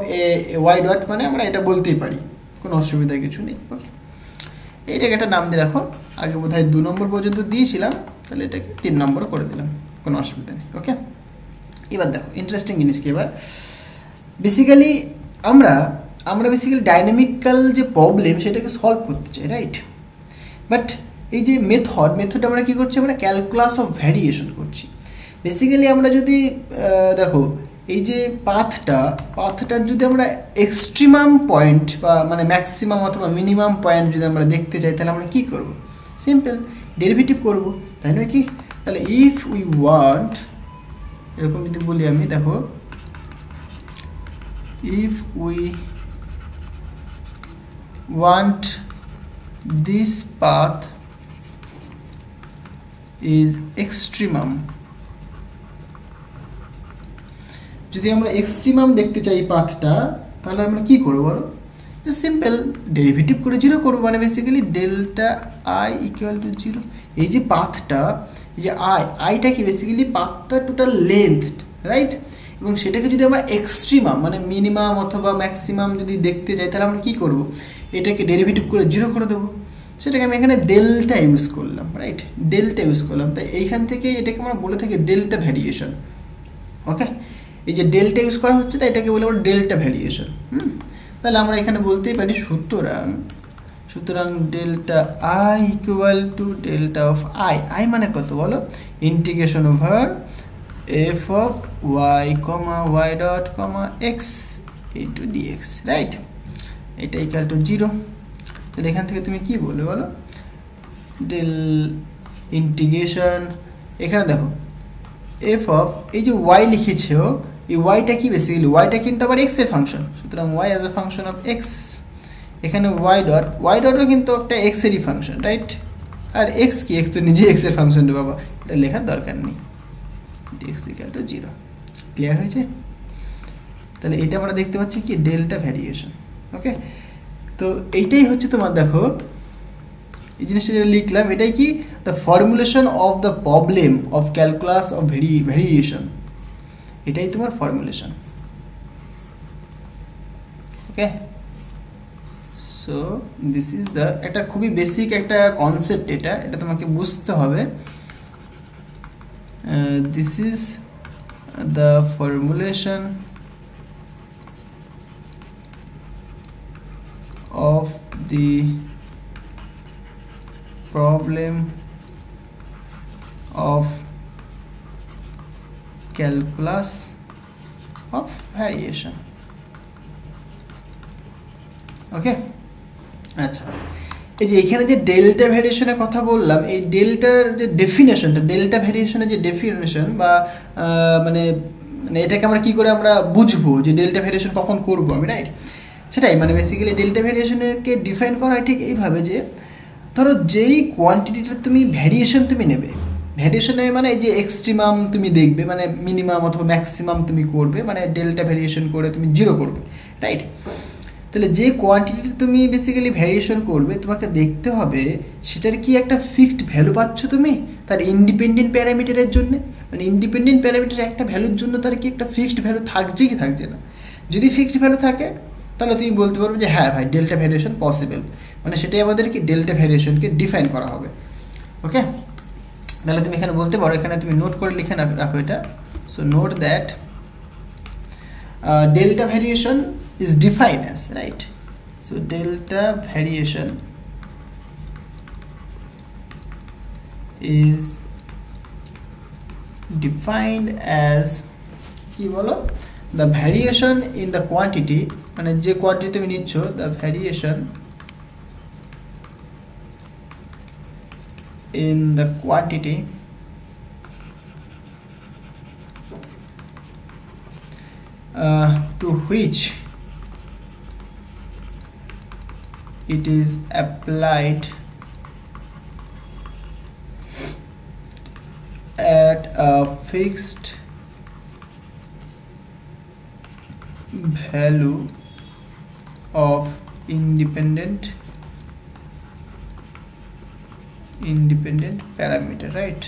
y ডট, মানে আমরা এটা বলতেই পারি, কোনো অসুবিধা কিছু নেই। ওকে, এইটাকে একটা নাম দিয়ে রাখো, আগে বোধহয় 2 নম্বর পর্যন্ত দিয়েছিলাম, তাহলে এটাকে 3 নম্বর করে দিলাম, কোনো অসুবিধা নেই। ওকে, এবার দেখো ইন্টারেস্টিং জিনিস কি, এবার বেসিক্যালি আমরা বেসিক্যালি ডাইনামিক্যাল যে প্রবলেম সেটাকে সলভ করতে চাই, রাইট? বাট এই যে মেথড আমরা কী করছি, আমরা ক্যালকুলাস অফ ভ্যারিয়েশন করছি। বেসিক্যালি আমরা যদি দেখো এই যে পাথটার যদি আমরা এক্সট্রিমাম পয়েন্ট বা মানে ম্যাক্সিমাম অথবা মিনিমাম পয়েন্ট যদি আমরা দেখতে চাই তাহলে আমরা কী করব, সিম্পল ডেরিভেটিভ করব, তাই নয় কি? তাহলে ইফ উই ওয়ান্ট, এরকম যদি বলি আমি, দেখো if we want this path is extremum, যদি আমরা এক্সট্রিমাম দেখতে চাই পাথটা, তাহলে আমরা কি করব বলো? তো সিম্পল ডেরিভেটিভ করে 0 করব, মানে basically delta i equal to 0। এই যে পাথটা, এই যে আইটা কি বেসিক্যালি পাথটা টোটাল লেন্থ, রাইট? এবং সেটাকে যদি আমরা এক্সট্রিমাম মানে মিনিমাম অথবা ম্যাক্সিমাম যদি দেখতে চাই তাহলে আমরা কী করব, এটাকে ডেরিভেটিভ করে 0 করে দেবো। সেটাকে আমি এখানে ডেল্টা ইউজ করলাম, রাইট? ডেল্টা ইউজ করলাম, তাই এইখান থেকে এটাকে আমরা বলে থাকি ডেল্টা ভ্যারিয়েশন। ওকে, এই যে ডেল্টা ইউজ করা হচ্ছে তাই এটাকে বলে আমরা ডেল্টা ভ্যারিয়েশন। তাহলে আমরা এখানে বলতেই পারি সুতরাং delta I equal to delta of I মানে কত বলো, integration over f of y comma y dot comma x into dx, right? এটা ইকুয়াল টু 0। তাহলে এখান থেকে তুমি কি বলবে বলো, ডেল ইন্টিগ্রেশন, এখানে দেখো f of এই যে y লিখেছো, এই yটা কি বেসিক্যালি yটা কিন্তু আবার x এর ফাংশন, সুতরাং y as a function of x এখানে ওয়াই ডটও কিন্তু একটা এক্স এরই ফাংশন, রাইট? আর এক্স কি, এক্স তো নিজে এক্স এর ফাংশন রে বাবা, এটা লেখার দরকার নেই। এক্স ইকুয়াল টু 0, ক্লিয়ার হয়েছে? তাহলে এটা আমরা দেখতে পাচ্ছি কি ডেল্টা ভ্যারিয়েশন। ওকে, তো এইটাই হচ্ছে তোমার, দেখো এই জিনিসটা যেটা লিখলাম এটাই কি, the formulation of the problem of calculus of variation, এটাই তোমার formulation. Okay, so this is the, একটা খুবই বেসিক একটা কনসেপ্ট, এটা তোমাকে বুঝতে হবে। This is the formulation of the problem of calculus of variation. ওকে, আচ্ছা, এই যে এখানে যে ডেল্টা ভ্যারিয়েশনের কথা বললাম, এই ডেল্টার যে ডেফিনেশনটা, ডেল্টা ভ্যারিয়েশনের যে ডেফিনেশন বা মানে এটাকে আমরা কি করে আমরা বুঝবো যে ডেল্টা ভ্যারিয়েশন কখন করবো আমি, রাইট? সেটাই মানে বেসিক্যালি ডেল্টা ভ্যারিয়েশনকে ডিফাইন করা হয় ঠিক এইভাবে যে ধরো যেই কোয়ান্টিটিটা তুমি ভ্যারিয়েশন তুমি নেবে, ভ্যারিয়েশনে মানে এই যে এক্সট্রিমাম তুমি দেখবে, মানে মিনিমাম অথবা ম্যাক্সিমাম তুমি করবে, মানে ডেল্টা ভ্যারিয়েশন করে তুমি 0 করবে, রাইট? তাহলে যে কোয়ান্টিটিটা তুমি বেসিক্যালি ভ্যারিয়েশন করবে, তোমাকে দেখতে হবে সেটার কি একটা ফিক্সড ভ্যালু পাচ্ছ তুমি তার ইন্ডিপেন্ডেন্ট প্যারামিটারের জন্য, মানে ইন্ডিপেন্ডেন্ট প্যারামিটার একটা ভ্যালুর জন্য তার কি একটা ফিক্সড ভ্যালু থাকছে কি থাকছে না। যদি ফিক্সড ভ্যালু থাকে তাহলে তুমি বলতে পারবে যে হ্যাঁ ভাই ডেল্টা ভ্যারিয়েশন পসিবল, মানে সেটাই আমাদেরকে ডেল্টা ভ্যারিয়েশনকে ডিফাইন করা হবে। ওকে, তাহলে তুমি এখানে বলতে পারো, এখানে তুমি নোট করে লিখে রাখো এটা। So note that delta variation is defined as, right? So delta variation is defined as কি বলো, the variation in the quantity, মানে যে কোয়ান্টিটি তুমি নিচ্ছ, the variation in the quantity to which it is applied at a fixed value of independent parameter, right?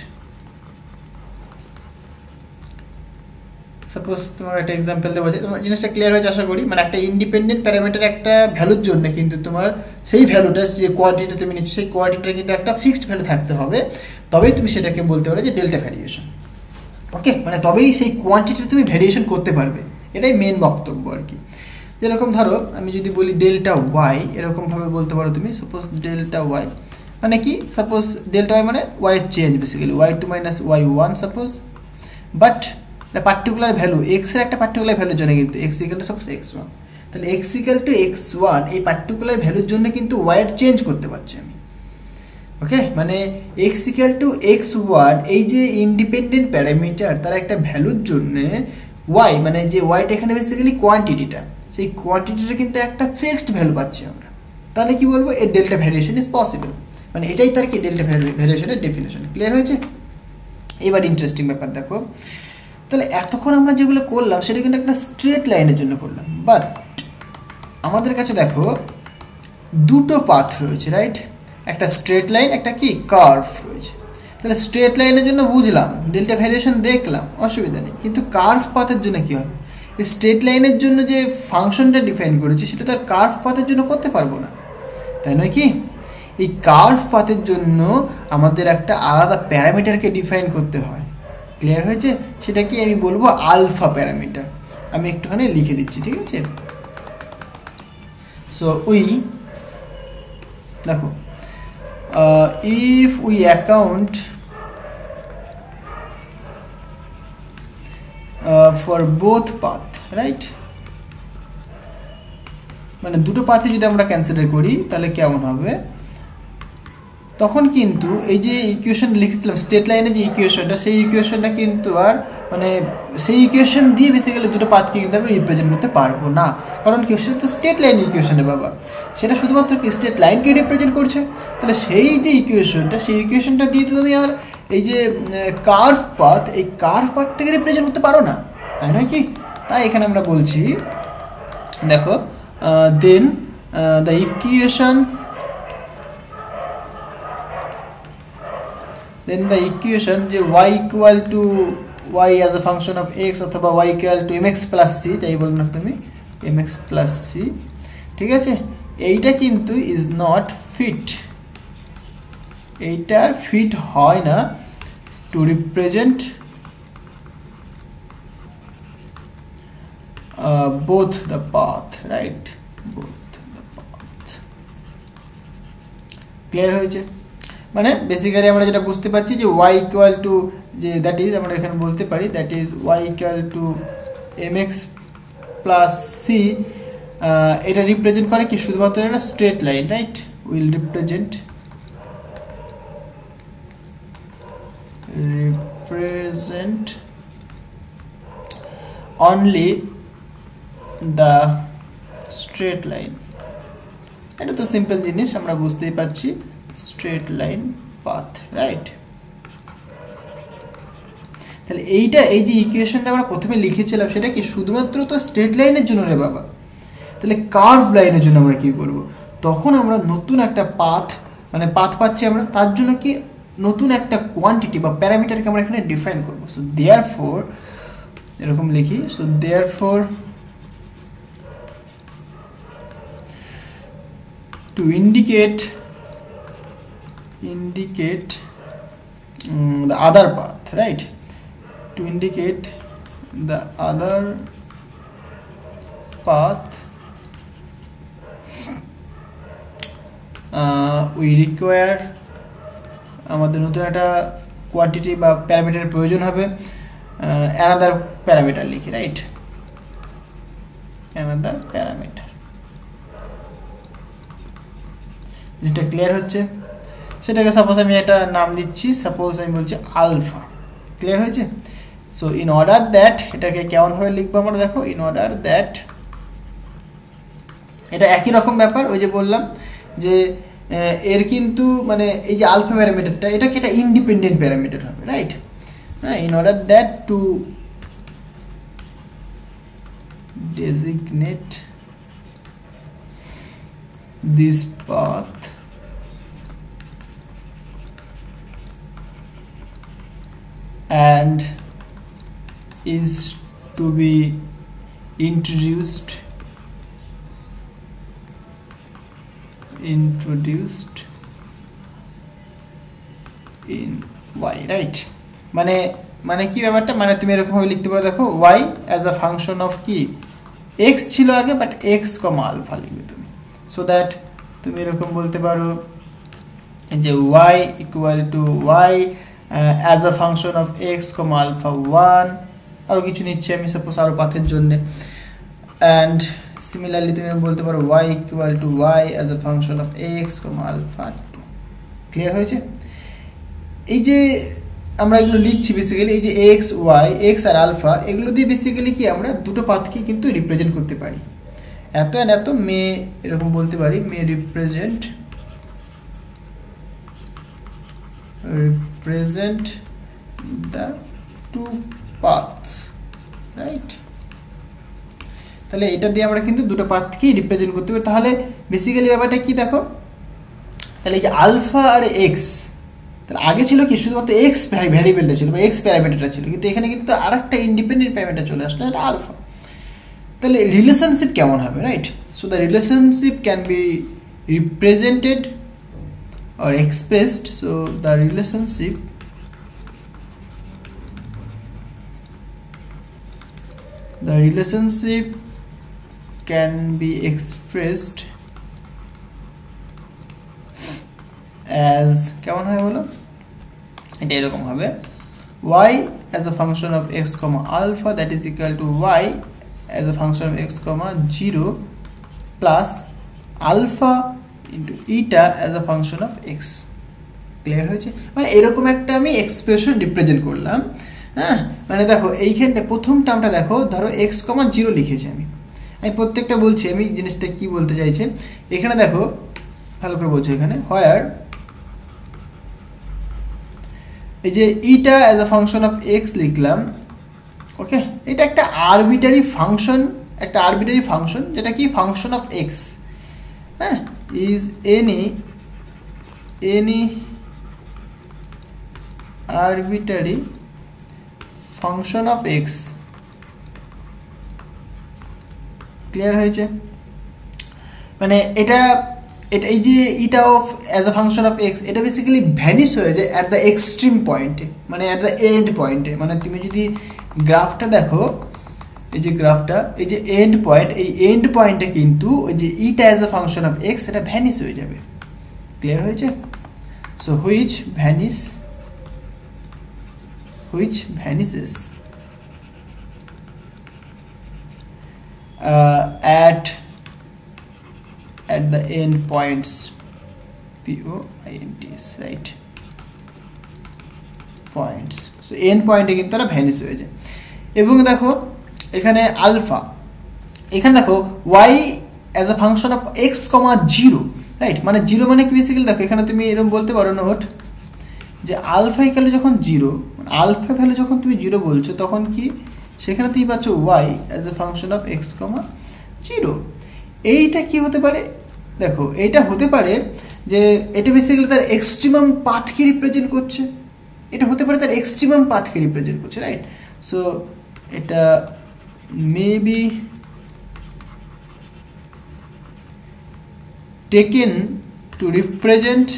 Suppose তোমার একটা এক্সাম্পল দেওয়া যায়, তোমার জিনিসটা ক্লিয়ার হয়েছে আশা করি। মানে একটা ইন্ডিপেন্ডেন্ট প্যারামিটার একটা ভ্যালুর জন্য কিন্তু তোমার সেই ভ্যালুটা, যে কোয়ান্টিটি তুমি নিচ্ছ সেই কোয়ান্টিটিটা কিন্তু একটা ফিক্সড ভ্যালু থাকতে হবে, তবেই তুমি সেটাকে বলতে পারো যে ডেল্টা ভ্যারিয়েশন। ওকে, মানে তবেই সেই কোয়ান্টিটি তুমি ভ্যারিয়েশন করতে পারবে, এটাই মেন বক্তব্য আর কি। যেরকম ধরো আমি যদি বলি ডেল্টা ওয়াই, এরকমভাবে বলতে পারো তুমি, সাপোজ ডেল্টা ওয়াই মানে কি, সাপোজ ডেল্টা ওয়াই মানে y change basically, y two minus y one suppose, but একটা পার্টিকুলার ভ্যালু এক্সের একটা পার্টিকুলার ভ্যালুর জন্য কিন্তু x equal to suppose x one, তাহলে x equal to x one এই পার্টিকুলার ভ্যালুর জন্য কিন্তু ওয়াইয়ের চেঞ্জ করতে পারছি আমি। ওকে, মানে x equal to x one এই যে ইন্ডিপেন্ডেন্ট প্যারামিটার তার একটা ভ্যালুর জন্য ওয়াই, মানে যে ওয়াইটা এখানে বেসিক্যালি কোয়ান্টিটিটা, সেই কোয়ান্টিটিটা কিন্তু একটা ফিক্সড ভ্যালু পাচ্ছি আমরা, তাহলে কি বলবো, এর ডেল্টা ভ্যারিয়েশন ইজ পসিবল, মানে এটাই তার কি ডেল্টা ভ্যারিয়েশনের ডেফিনেশন। ক্লিয়ার হয়েছে? এবার ইন্টারেস্টিং ব্যাপার দেখো, তাহলে এতক্ষণ আমরা যেগুলো করলাম সেটা কিন্তু একটা স্ট্রেট লাইনের জন্য করলাম, বাট আমাদের কাছে দেখো দুটো পাথ রয়েছে, রাইট? একটা স্ট্রেট লাইন, একটা কি কার্ভ রয়েছে। তাহলে স্ট্রেট লাইনের জন্য বুঝলাম ডেল্টা ভ্যারিয়েশন দেখলাম, অসুবিধা নেই, কিন্তু কার্ভ পাথের জন্য কী হবে? এই স্ট্রেট লাইনের জন্য যে ফাংশনটা ডিফাইন করেছি সেটা তো আর কার্ভ পাথের জন্য করতে পারবো না, তাই নয় কি? এই কার্ভ পাথের জন্য আমাদের একটা আলাদা প্যারামিটারকে ডিফাইন করতে হয়। ক্লিয়ার হয়েছে? সেটা কি আমি বলবো আলফা প্যারামিটার। আমি একটুখানি লিখে দিচ্ছি, ঠিক আছে? সো দেখো, if we account for both path, right? মানে দুটো পাথে যদি আমরা কনসিডার করি তাহলে কেমন হবে, তখন কিন্তু এই যে ইকুয়েশন লিখেছিলাম স্ট্রেট লাইনের যে ইকুয়েশনটা, সেই ইকুয়েশনটা কিন্তু আর মানে সেই ইকুয়েশন দিয়ে বেসিক্যালি দুটো পাথকে কিন্তু আমি রিপ্রেজেন্ট করতে পারবো না, কারণ ইকুয়েশন তো স্ট্রেট লাইন ইকুয়েশনে বাবা, সেটা শুধুমাত্র কি স্ট্রেট লাইনকে রিপ্রেজেন্ট করছে। তাহলে সেই যে ইকুয়েশনটা, সেই ইকুয়েশনটা দিয়ে তো তুমি আর এই যে কার্ভ পাথ, এই কার্ভ পাথ থেকে রিপ্রেজেন্ট করতে পারো না, তাই নয় কি? তাই এখানে আমরা বলছি দেখো দেন দ্য ইকুয়েশন যে y equal to y as a function of x অথবা y equal to mx plus c, যাই বলো না তুমি mx plus c, ঠিক আছে? এইটা কিন্তু is not fit, এইটার ফিট হয় না to represent both the path, right? both the path. Clear হয়েছে? মানে বেসিক্যালি আমরা যেটা বুঝতে পারছি যে y ইকুয়াল টু যে দ্যাট ইজ, আমরা এখানে বলতে পারি that is y equal two mx plus c, এটা রিপ্রেজেন্ট করে কি শুধুমাত্র একটা straight line, right? Will represent only the straight line. এটা তো সিম্পল জিনিস, আমরা বুঝতেই পারছি, স্ট্রেট লাইন পাথ, রাইট? তাহলে এইটা এই যে ইকুয়েশনটা আমরা প্রথমে লিখেছিলাম সেটা কি শুধুমাত্র তো স্ট্রেট লাইনের জন্য রে বাবা। তাহলে কার্ভ লাইনের জন্য আমরা কি করব? তখন আমরা নতুন একটা পাথ মানে পাথ পাচ্ছি আমরা, তার জন্য কি নতুন একটা কোয়ান্টিটি বা প্যারামিটারকে আমরা এখানে ডিফাইন করব। সো দেয়ারফর এরকম লিখি, so therefore to indicate the other path, right? To indicate the other path, we require আমাদের নতুন একটা কোয়ান্টিটি বা প্যারামিটার প্রয়োজন হবে, অ্যানাদার প্যারামিটার লিখি, রাইট? অ্যানাদার প্যারামিটার, যেটা ক্লিয়ার হচ্ছে সেটাকে সাপোজ আমি একটা নাম দিচ্ছি, সাপোজ আমি বলছি আলফা। ক্লিয়ার হয়েছে? সো ইন অর্ডার দ্যাট, এটাকে কেমনভাবে লিখবো আমরা দেখো, ইন অর্ডার দ্যাট, এটা একই রকম ব্যাপার, ওই যে বললাম যে এর কিন্তু মানে এই যে আলফা প্যারামিটারটা এটা কি একটা ইন্ডিপেন্ডেন্ট প্যারামিটার হবে, রাইট? হ্যাঁ, in order that to designate this path and is to be introduced in y, right? মানে মানে কি ব্যাপারটা, মানে তুমি এরকম ভাবে লিখতে পারো দেখো, y as a function of কি x ছিল আগে, বাট x, আলফা লিখবে তুমি, সো দ্যাট তুমি এরকম বলতে পারো যে y equal to y as a function of x, alpha 1, আরও কিছু নিচ্ছি আমি সাপোজ আরও পাথের জন্যে, অ্যান্ড সিমিলারলি তুমি বলতে পারো y equal to y as a function of x, alpha 2। Clear হয়েছে? এই যে আমরা এগুলো লিখছি বেসিক্যালি, এই যে x, y, x আর আলফা, এগুলো দিয়ে বেসিক্যালি কি আমরা দুটো পাথকে কিন্তু রিপ্রেজেন্ট করতে পারি। এত অ্যান্ড এত মে এরকম বলতে পারি, may represent the two paths, right? তাহলে এটা দিয়ে আমরা কিন্তু দুটো পাথকেই রিপ্রেজেন্ট করতে পারি। তাহলে বেসিক্যালি ব্যাপারটা কি দেখো, তাহলে এই যে আলফা আর এক্স, তাহলে আগে ছিল কি শুধুমাত্র এক্স ভ্যারিয়েবলটা ছিল বা এক্স প্যারামিটারটা ছিল, কিন্তু এখানে কিন্তু আরেকটা ইন্ডিপেন্ডেন্ট প্যারামিটার চলে আসলো, এটা আলফা। তাহলে রিলেশনশিপ কেমন হবে, right? So the relationship can be represented or expressed, so the relationship can be expressed as কেমন হয় বলো, এটা এরকম হবে, y as a function of x, alpha that is equal to y as a function of x, 0 plus alpha into eta as a function of x, clear হয়েছে? মানে এরকম একটা আমি এক্সপ্রেশন রিপ্রেজেন্ট করলাম। হ্যাঁ, মানে দেখো এইখানটা প্রথম টার্মটা দেখো, ধরো x,0 লিখেছি আমি প্রত্যেকটা বলছি আমি জিনিসটা কি বলতে চাইছে। এখানে দেখো ভালো করে বলছো, এখানে হোয়ার এই যে eta as a function of x লিখলাম। ওকে, এটা একটা আরবিটারি ফাংশন, যেটা কি ফাংশন অফ এক্স। হ্যাঁ, is any arbitrary function of x. Clear হয়েছে? মানে এটা এই যে eta of as a function of x, এটা বেসিক্যালি ভ্যানিশ হয়ে যায় অ্যাট দ্য এক্সট্রিম পয়েন্টে, মানে অ্যাট দ্য এন্ড পয়েন্টে। মানে তুমি যদি গ্রাফটা দেখো, এই যে গ্রাফটা, এই যে এন্ড পয়েন্ট, এই এন্ড পয়েন্টে কিন্তু ওই যে eta as a function of x এটা ভ্যানিশ হয়ে যাবে। ক্লিয়ার হয়েছে? So which vanishes at the end points, points, right? Points. So end point এ কিন্তু তারা ভ্যানিশ হয়ে যায়। এবং দেখো এখানে আলফা, এখানে দেখো y as a function of x, 0, right? মানে 0 মানে কি বেসিক্যালি দেখো এখানে তুমি এরকম বলতে পারো নোট যে আলফা ইকুয়াল যখন 0, আলফা ভ্যালু যখন তুমি 0 বলছো তখন কি সেখানে তুমি পাচ্ছ y as a function of x, 0। এইটা কি হতে পারে? দেখো এইটা হতে পারে যে এটা বেসিক্যালি তার এক্সট্রিমাম পাথকে রিপ্রেজেন্ট করছে, রাইট? সো এটা maybe taken to represent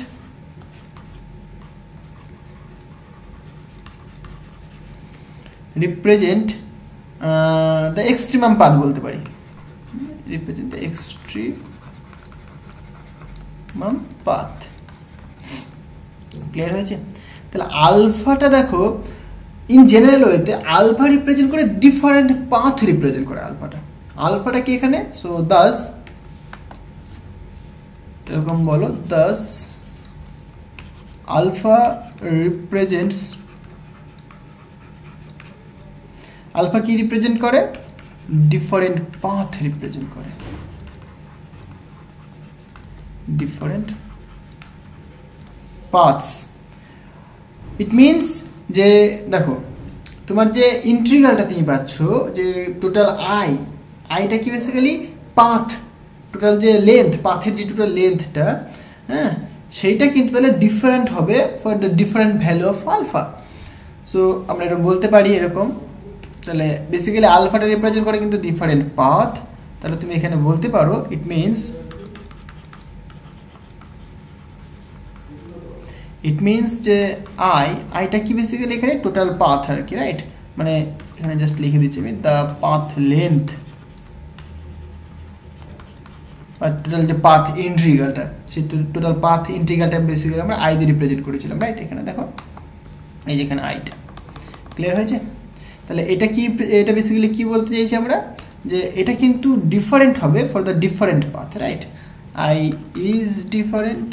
the extremum path বলতে পারি, represent the extremum path। Clear হয়েছে? তাহলে আলফাটা দেখো ইন জেনারেল ওয়েতে আলফা রিপ্রেজেন্ট করে ডিফারেন্ট পাথ রিপ্রেজেন্ট করে আলফাটা কি এখানে। সো দাস এরকম বলো, দাস আলফা রিপ্রেজেন্টস, আলফা কি রিপ্রেজেন্ট করে? ডিফারেন্ট পাথ রিপ্রেজেন্ট করে, ডিফারেন্ট পাথস। ইট মিনস যে দেখো তোমার যে ইন্টিগ্রালটা তুমি পাচ্ছ, যে টোটাল আইটা কি বেসিক্যালি পাথ, টোটাল যে লেন্থ, পাথের যে টোটাল লেন্থটা, হ্যাঁ, সেইটা কিন্তু তাহলে ডিফারেন্ট হবে for the different value of alpha. So আমরা এরকম বলতে পারি এরকম, তাহলে বেসিক্যালি আলফাটা রিপ্রেজেন্ট করে কিন্তু ডিফারেন্ট পাথ। তাহলে তুমি এখানে বলতে পারো ইট মিনস যে আইটা কি বেসিক্যালি এখানে টোটাল পাথ আর কি, রাইট? মানে এখানে জাস্ট লিখে দিচ্ছি আমি দ্য পাথ লেন্থ, আর টোটাল যে পাথ ইন্টিগ্রালটা, সেই টোটাল পাথ ইন্টিগ্রালটা বেসিক্যালি আমরা আই দিয়ে রিপ্রেজেন্ট করেছিলাম, রাইট? এখানে দেখো এই যেখানে আইটা। ক্লিয়ার হয়েছে? তাহলে এটা বেসিক্যালি কি বলতে চাইছি আমরা, যে এটা কিন্তু ডিফারেন্ট হবে for the different path, right? I is different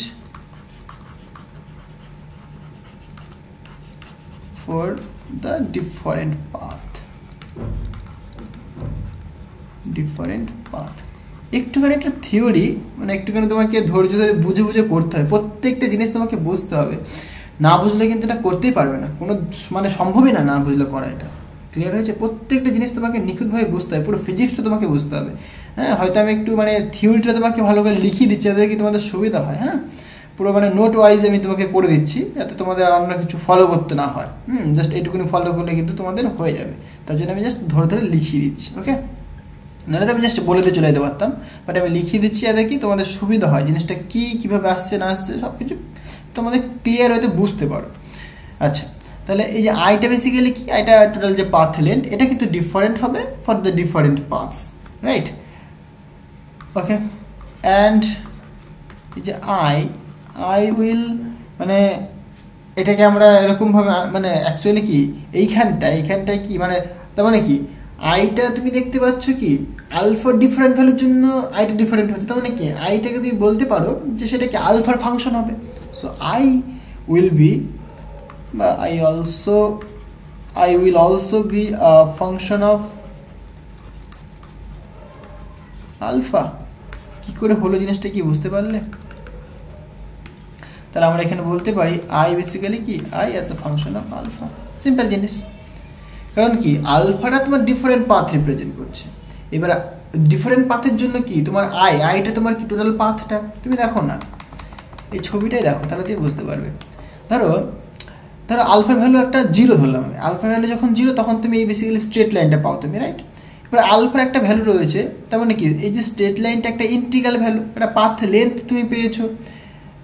for the different path. একটুখানি একটা থিওরি, মানে একটুখানি তোমাকে ধৈর্য ধরে বুঝে করতে হবে, প্রত্যেকটা জিনিস তোমাকে বুঝতে হবে। না বুঝলে কিন্তু এটা করতেই পারবে না, কোনো মানে সম্ভবই না বুঝলে করা এটা। ক্লিয়ার হয়েছে? প্রত্যেকটা জিনিস তোমাকে নিখুঁতভাবে বুঝতে হবে, পুরো ফিজিক্সটা তোমাকে বুঝতে হবে। হ্যাঁ, হয়তো আমি একটু মানে থিওরিটা তোমাকে ভালো করে লিখিয়ে দিচ্ছি যাতে কি তোমাদের সুবিধা হয়। হ্যাঁ, পুরো মানে নোট ওয়াইজ আমি তোমাকে করে দিচ্ছি যাতে তোমাদের আর অন্য কিছু ফলো করতে না হয়। জাস্ট এইটুকুনি ফলো করলে কিন্তু তোমাদের হয়ে যাবে, তার জন্য আমি জাস্ট ধরে লিখিয়ে দিচ্ছি। ওকে, নাহলে তো আমি জাস্ট বলে দিয়ে চলে যেতে পারতাম, বাট আমি লিখিয়ে দিচ্ছি যাতে কি তোমাদের সুবিধা হয়, জিনিসটা কীভাবে আসছে না আসছে সব কিছু তোমাদের ক্লিয়ার হয়তো বুঝতে পারো। আচ্ছা, তাহলে এই যে আইটা বেসিক্যালি কি, আইটা টোটাল যে পাথ লেন্থ, এটা কিন্তু ডিফারেন্ট হবে for the different paths, right? Okay, and এই যে আই উইল, মানে এটাকে আমরা এরকমভাবে মানে অ্যাকচুয়ালি কি এইখানটায় কি মানে তার মানে কি আইটা তুমি দেখতে পাচ্ছ কি আলফা ডিফারেন্ট ভ্যালুর জন্য আইটা ডিফারেন্ট হচ্ছে, তার মানে কি আইটাকে তুমি বলতে পারো যে সেটা কি আলফার ফাংশন হবে। সো আই will be বা I will also be a function of alpha. কি করে হলো জিনিসটা কি বুঝতে পারলে? তাহলে আমরা এখানে বলতে পারি I বেসিক্যালি কি I as a function of alpha. Simple জিনিস। কারণ কি আলফাটা তোমার ডিফারেন্ট পাথ রিপ্রেজেন্ট করছে। এবার ডিফারেন্ট পাথের জন্য কি তোমার আইটা তোমার কি টোটাল পাথটা তুমি দেখো না, এই ছবিটাই দেখো তাহলে তুমি বুঝতে পারবে। ধরো আলফার ভ্যালু একটা 0 ধরলাম আমি, আলফা ভ্যালু যখন 0 তখন তুমি এই বেসিক্যালি স্ট্রেট লাইনটা পাও তুমি, রাইট? এবার আলফার একটা ভ্যালু রয়েছে, তার মানে কি এই যে স্ট্রেট লাইনটা একটা ইন্টিগ্রাল ভ্যালু, একটা পাথ লেন্থ তুমি পেয়েছো,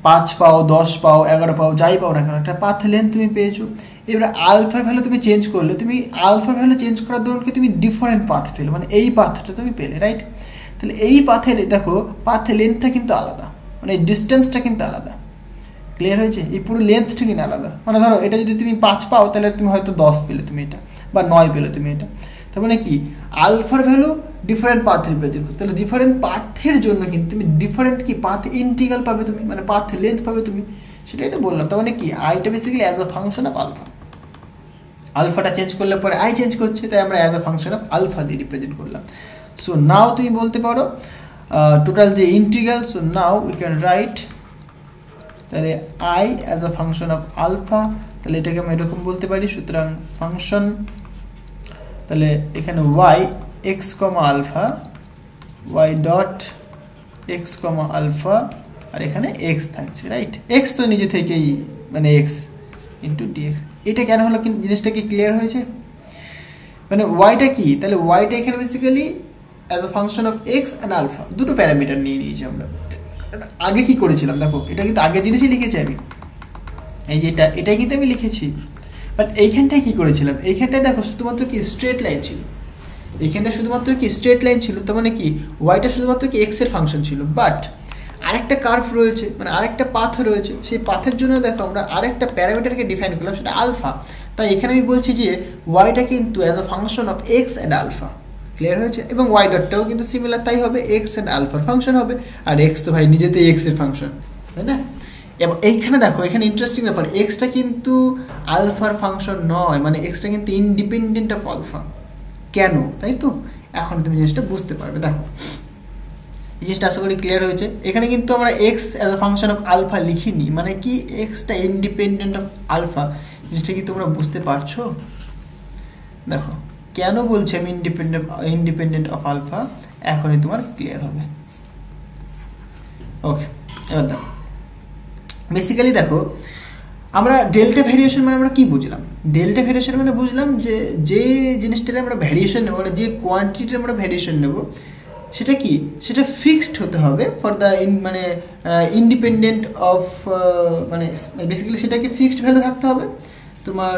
5 পাও 10 পাও 11 পাও যাই পাও না কেন একটা পাথ লেন্থ তুমি পেয়েছো। এবার আলফার ভ্যালু তুমি চেঞ্জ করলে, তুমি আলফার ভ্যালু চেঞ্জ করার দরুন কি তুমি ডিফারেন্ট পাথ পেলে, মানে এই পাথটা তুমি পেলে, রাইট? তাহলে এই পাথের দেখো পাথ লেন্থটা কিন্তু আলাদা, মানে ডিস্টেন্সটা কিন্তু আলাদা। ক্লিয়ার হয়েছে? এই পুরো লেন্থটা কিন্তু আলাদা। মানে ধরো এটা যদি তুমি 5 পাও তাহলে তুমি হয়তো 10 পেলে তুমি এটা, বা 9 পেলে তুমি এটা। তার মানে কি আলফার ভ্যালু ডিফারেন্ট পাথ রিপ্রেজেন্ট করতে, তাহলে ডিফারেন্ট পাথের জন্য কিন্তু তুমি ডিফারেন্ট কি পাথ ইন্টিগ্রাল পাবে তুমি, মানে পাথ লেন্থ পাবে তুমি, সেটাই তো বললাম। তার মানে কি আইটা basically as a function of alpha, আলফাটা চেঞ্জ করলে পরে আই চেঞ্জ করছে, তাই আমরা as a function of alpha দিয়ে রিপ্রেজেন্ট করলাম। সো নাও তুমি বলতে পারো টোটাল যে integral, so now we can write তাহলে I as a function of alpha, তাহলে এটাকে আমি এরকম বলতে পারি। সুতরাং ফাংশন তাহলে এখানে y x comma alpha, y dot x comma alpha, আর এখানে এক্স থাকছে, রাইট? এক্স তো নিজে থেকেই মানে এক্স ইন্টু ডিএক্স। এটা কেন হলো কিন্তু জিনিসটা কি ক্লিয়ার হয়েছে? মানে ওয়াইটা কি, তাহলে ওয়াইটা এখানে basically as a function of x and alpha দুটো প্যারামিটার নিয়ে নিয়েছি আমরা। আগে কি করেছিলাম দেখো, এটা কিন্তু আগের জিনিসই লিখেছি আমি, এই যে এটাই কিন্তু আমি লিখেছি। বাট এইখানটায় কি করেছিলাম, এইখানটায় দেখো শুধুমাত্র কি স্ট্রেট লাইন ছিল, এইখানটা শুধুমাত্র কি স্ট্রেট লাইন ছিল, তার মানে কি ওয়াইটা শুধুমাত্র কি এক্স এর ফাংশন ছিল। বাট আরেকটা কার্ভ রয়েছে, মানে আরেকটা পাথ রয়েছে, সেই পাথের জন্য দেখো আমরা আরেকটা প্যারামিটারকে ডিফাইন করলাম, সেটা আলফা। তাই এখানে আমি বলছি যে ওয়াইটা কিন্তু as a function of x and alpha. Clear হয়েছে? এবং ওয়াই ডটটাও কিন্তু সিমিলার, তাই হবে এক্স অ্যান্ড আলফার ফাংশন হবে, আর এক্স তো ভাই নিজেতেই এক্স এর ফাংশন, তাই না? এবং এইখানে দেখো এখানে ইন্টারেস্টিং ব্যাপার, এক্সটা কিন্তু আলফার ফাংশন নয়, মানে এক্সটা কিন্তু ইন্ডিপেন্ডেন্ট অফ আলফা। কেন, তাই তো? এখন তুমি জিনিসটা বুঝতে পারবে। দেখো এই জিনিসটা আশা করি ক্লিয়ার হয়েছে। এখানে কিন্তু আমরা x as a function of alpha লিখিনি, মানে কি এক্সটা ইন্ডিপেন্ডেন্ট অফ আলফা। জিনিসটা কি তোমরা বুঝতে পারছো? দেখো কেন বলছি আমি ইন্ডিপেন্ডেন্ট অফ আলফা, এখনই তোমার ক্লিয়ার হবে। ওকে, এবার দেখো বেসিক্যালি দেখো আমরা ডেল্টা ভ্যারিয়েশন মানে আমরা কি বুঝলাম? ডেল্টা ভ্যারিয়েশন মানে বুঝলাম যে জিনিসটার আমরা ভ্যারিয়েশন নেবো, মানে যে কোয়ান্টিটির আমরা ভ্যারিয়েশন নেব, সেটা কি সেটা ফিক্সড হতে হবে ফর দ্য মানে ইন্ডিপেন্ডেন্ট অফ, মানে বেসিক্যালি সেটাকে ফিক্সড ভ্যালু থাকতে হবে। তোমার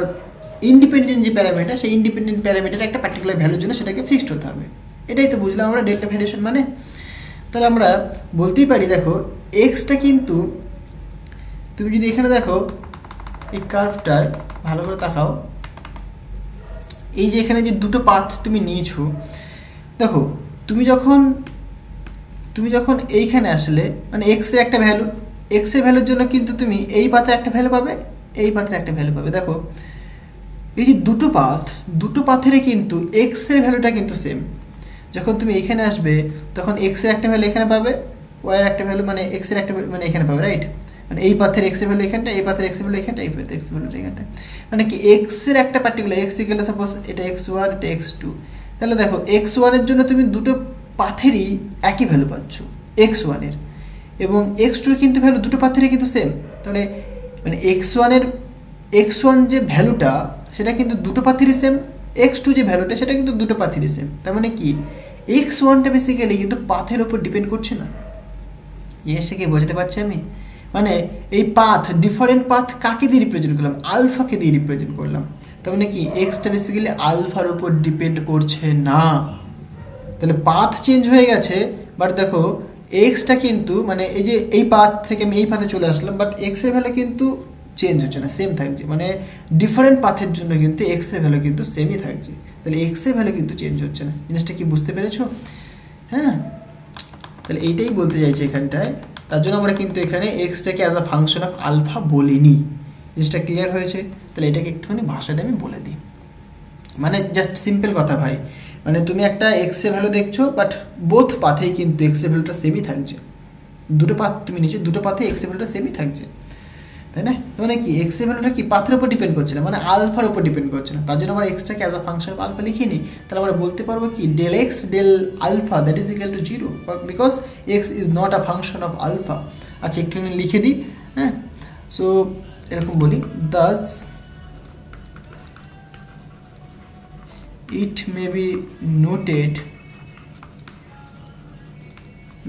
ইন্ডিপেন্ডেন্ট যে প্যারামিটার, সেই ইন্ডিপেন্ডেন্ট প্যারামিটার একটা পার্টিকুলার ভ্যালুর জন্য সেটাকে ফিক্সড হতে হবে। এটাই তো বুঝলাম আমরা ডেল্টা ভ্যারিয়েশন মানে। তাহলে আমরা বলতেই পারি দেখো এক্সটা কিন্তু তুমি যদি এখানে দেখো এই কার্ভটায় ভালো করে তাকাও, এই যে এখানে যে দুটো পাথ তুমি নিয়েছো, দেখো তুমি যখন এইখানে আসলে মানে এক্স এর একটা ভ্যালু, এক্স এর ভ্যালুর জন্য কিন্তু তুমি এই পাথের একটা ভ্যালু পাবে, এই পাথের একটা ভ্যালু পাবে। দেখো এই যে দুটো পাথেরই কিন্তু এক্স এর ভ্যালুটা কিন্তু সেম। যখন তুমি এখানে আসবে তখন এক্স এর একটা ভ্যালু এখানে পাবে, ওয়াই এর একটা ভ্যালু মানে এক্স এর একটা মানে এখানে পাবে, রাইট? মানে এই পাথের এক্স এর ভ্যালু এখানটা, এই পাথের এক্স এর ভ্যালু এখানটা, এই পাথের এক্স এর ভ্যালু এখানটা, মানে কি এক্স এর একটা পার্টিকুলার এক্স ইকুয়াল সাপোজ এটা x1 এটা x2। তাহলে দেখো x1 এর জন্য তুমি দুটো পাথেরই একই ভ্যালু পাচ্ছ x1 এর, এবং x2 এর কিন্তু ভ্যালু দুটো পাথেরই কিন্তু সেম। তাহলে মানে x1 যে ভ্যালুটা সেটা কিন্তু দুটো পাথেরই সেম, x2 যে ভ্যালুটা সেটা কিন্তু দুটো পাথেরই সেম। তার মানে কি x1টা বেসিক্যালি কিন্তু পাথের উপর ডিপেন্ড করছে না। জিনিসটা কি বোঝাতে পারছি আমি? মানে এই পাথ ডিফারেন্ট পাথ কাকে দিয়ে রিপ্রেজেন্ট করলাম? আলফাকে দিয়ে রিপ্রেজেন্ট করলাম। তার মানে কি এক্সটা বেসিক্যালি আলফার উপর ডিপেন্ড করছে না। তাহলে পাথ চেঞ্জ হয়ে গেছে, বাট দেখো এক্সটা কিন্তু মানে এই যে এই পাথ থেকে আমি এই পাথে চলে আসলাম, বাট এক্স এর ভ্যালু কিন্তু চেঞ্জ হচ্ছে না, সেম থাকছে। মানে ডিফারেন্ট পাথের জন্য কিন্তু এক্স এর ভ্যালু কিন্তু সেমই থাকছে, তাহলে এক্স এর ভ্যালু কিন্তু চেঞ্জ হচ্ছে না। জিনিসটা কি বুঝতে পেরেছো? হ্যাঁ, তাহলে এইটাই বলতে চাইছি এখানটায়। তার জন্য আমরা কিন্তু এখানে এক্সটাকে as a function of alpha বলিনি, জিনিসটা ক্লিয়ার হয়েছে? তাহলে এটাকে একটুখানি ভাষাতে আমি বলে দিই, মানে জাস্ট সিম্পল কথা ভাই, মানে তুমি একটা এক্স এর ভ্যালু দেখছো, বাট বোথ পাথেই কিন্তু এক্স এর ভ্যালুটা সেমই থাকছে, দুটো পাথ তুমি নিচে, দুটো পাথে এক্স এর ভ্যালুটা সেমই থাকছে, তাই না? মানে কি এক্স এর ভ্যালুটা কি পাথের উপর ডিপেন্ড করছে না, মানে আলফার উপর ডিপেন্ড করছে না, তার জন্য আমরা এক্সটাকে as a function of alpha লিখিনি। তাহলে আমরা বলতে পারবো কি del x del alpha that is equal to 0, because x is not a function of alpha. আচ্ছা একটুখানি লিখে দিই, হ্যাঁ। সো এরকম বলি, Das it may be noted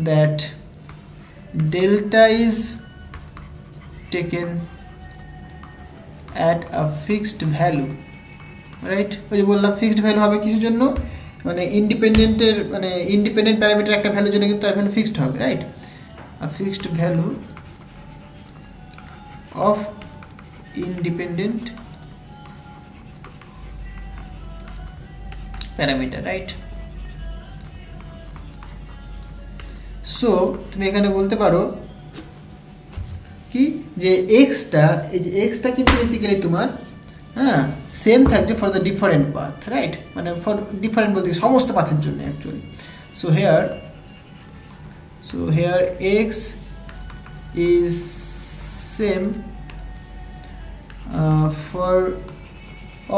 that delta is taken at a fixed value, right? ওই যে বললাম ফিক্সড ভ্যালু হবে কিছুর জন্য, মানে ইন্ডিপেন্ডেন্টের মানে ইন্ডিপেন্ডেন্ট প্যারামিটার একটা ভ্যালুর জন্য কিন্তু তার ভ্যালু ফিক্সড হবে, right? A fixed value of independent parameter, right? So তুমি এখানে বলতে পারো কি যে এক্সটা, এই যে এক্সটা কিন্তু বেসিক্যালি তোমার হ্যাঁ সেম থাকছে for the different path, right? মানে ফর ডিফারেন্ট বলতে সমস্ত পাথের জন্য actually. So here x is same for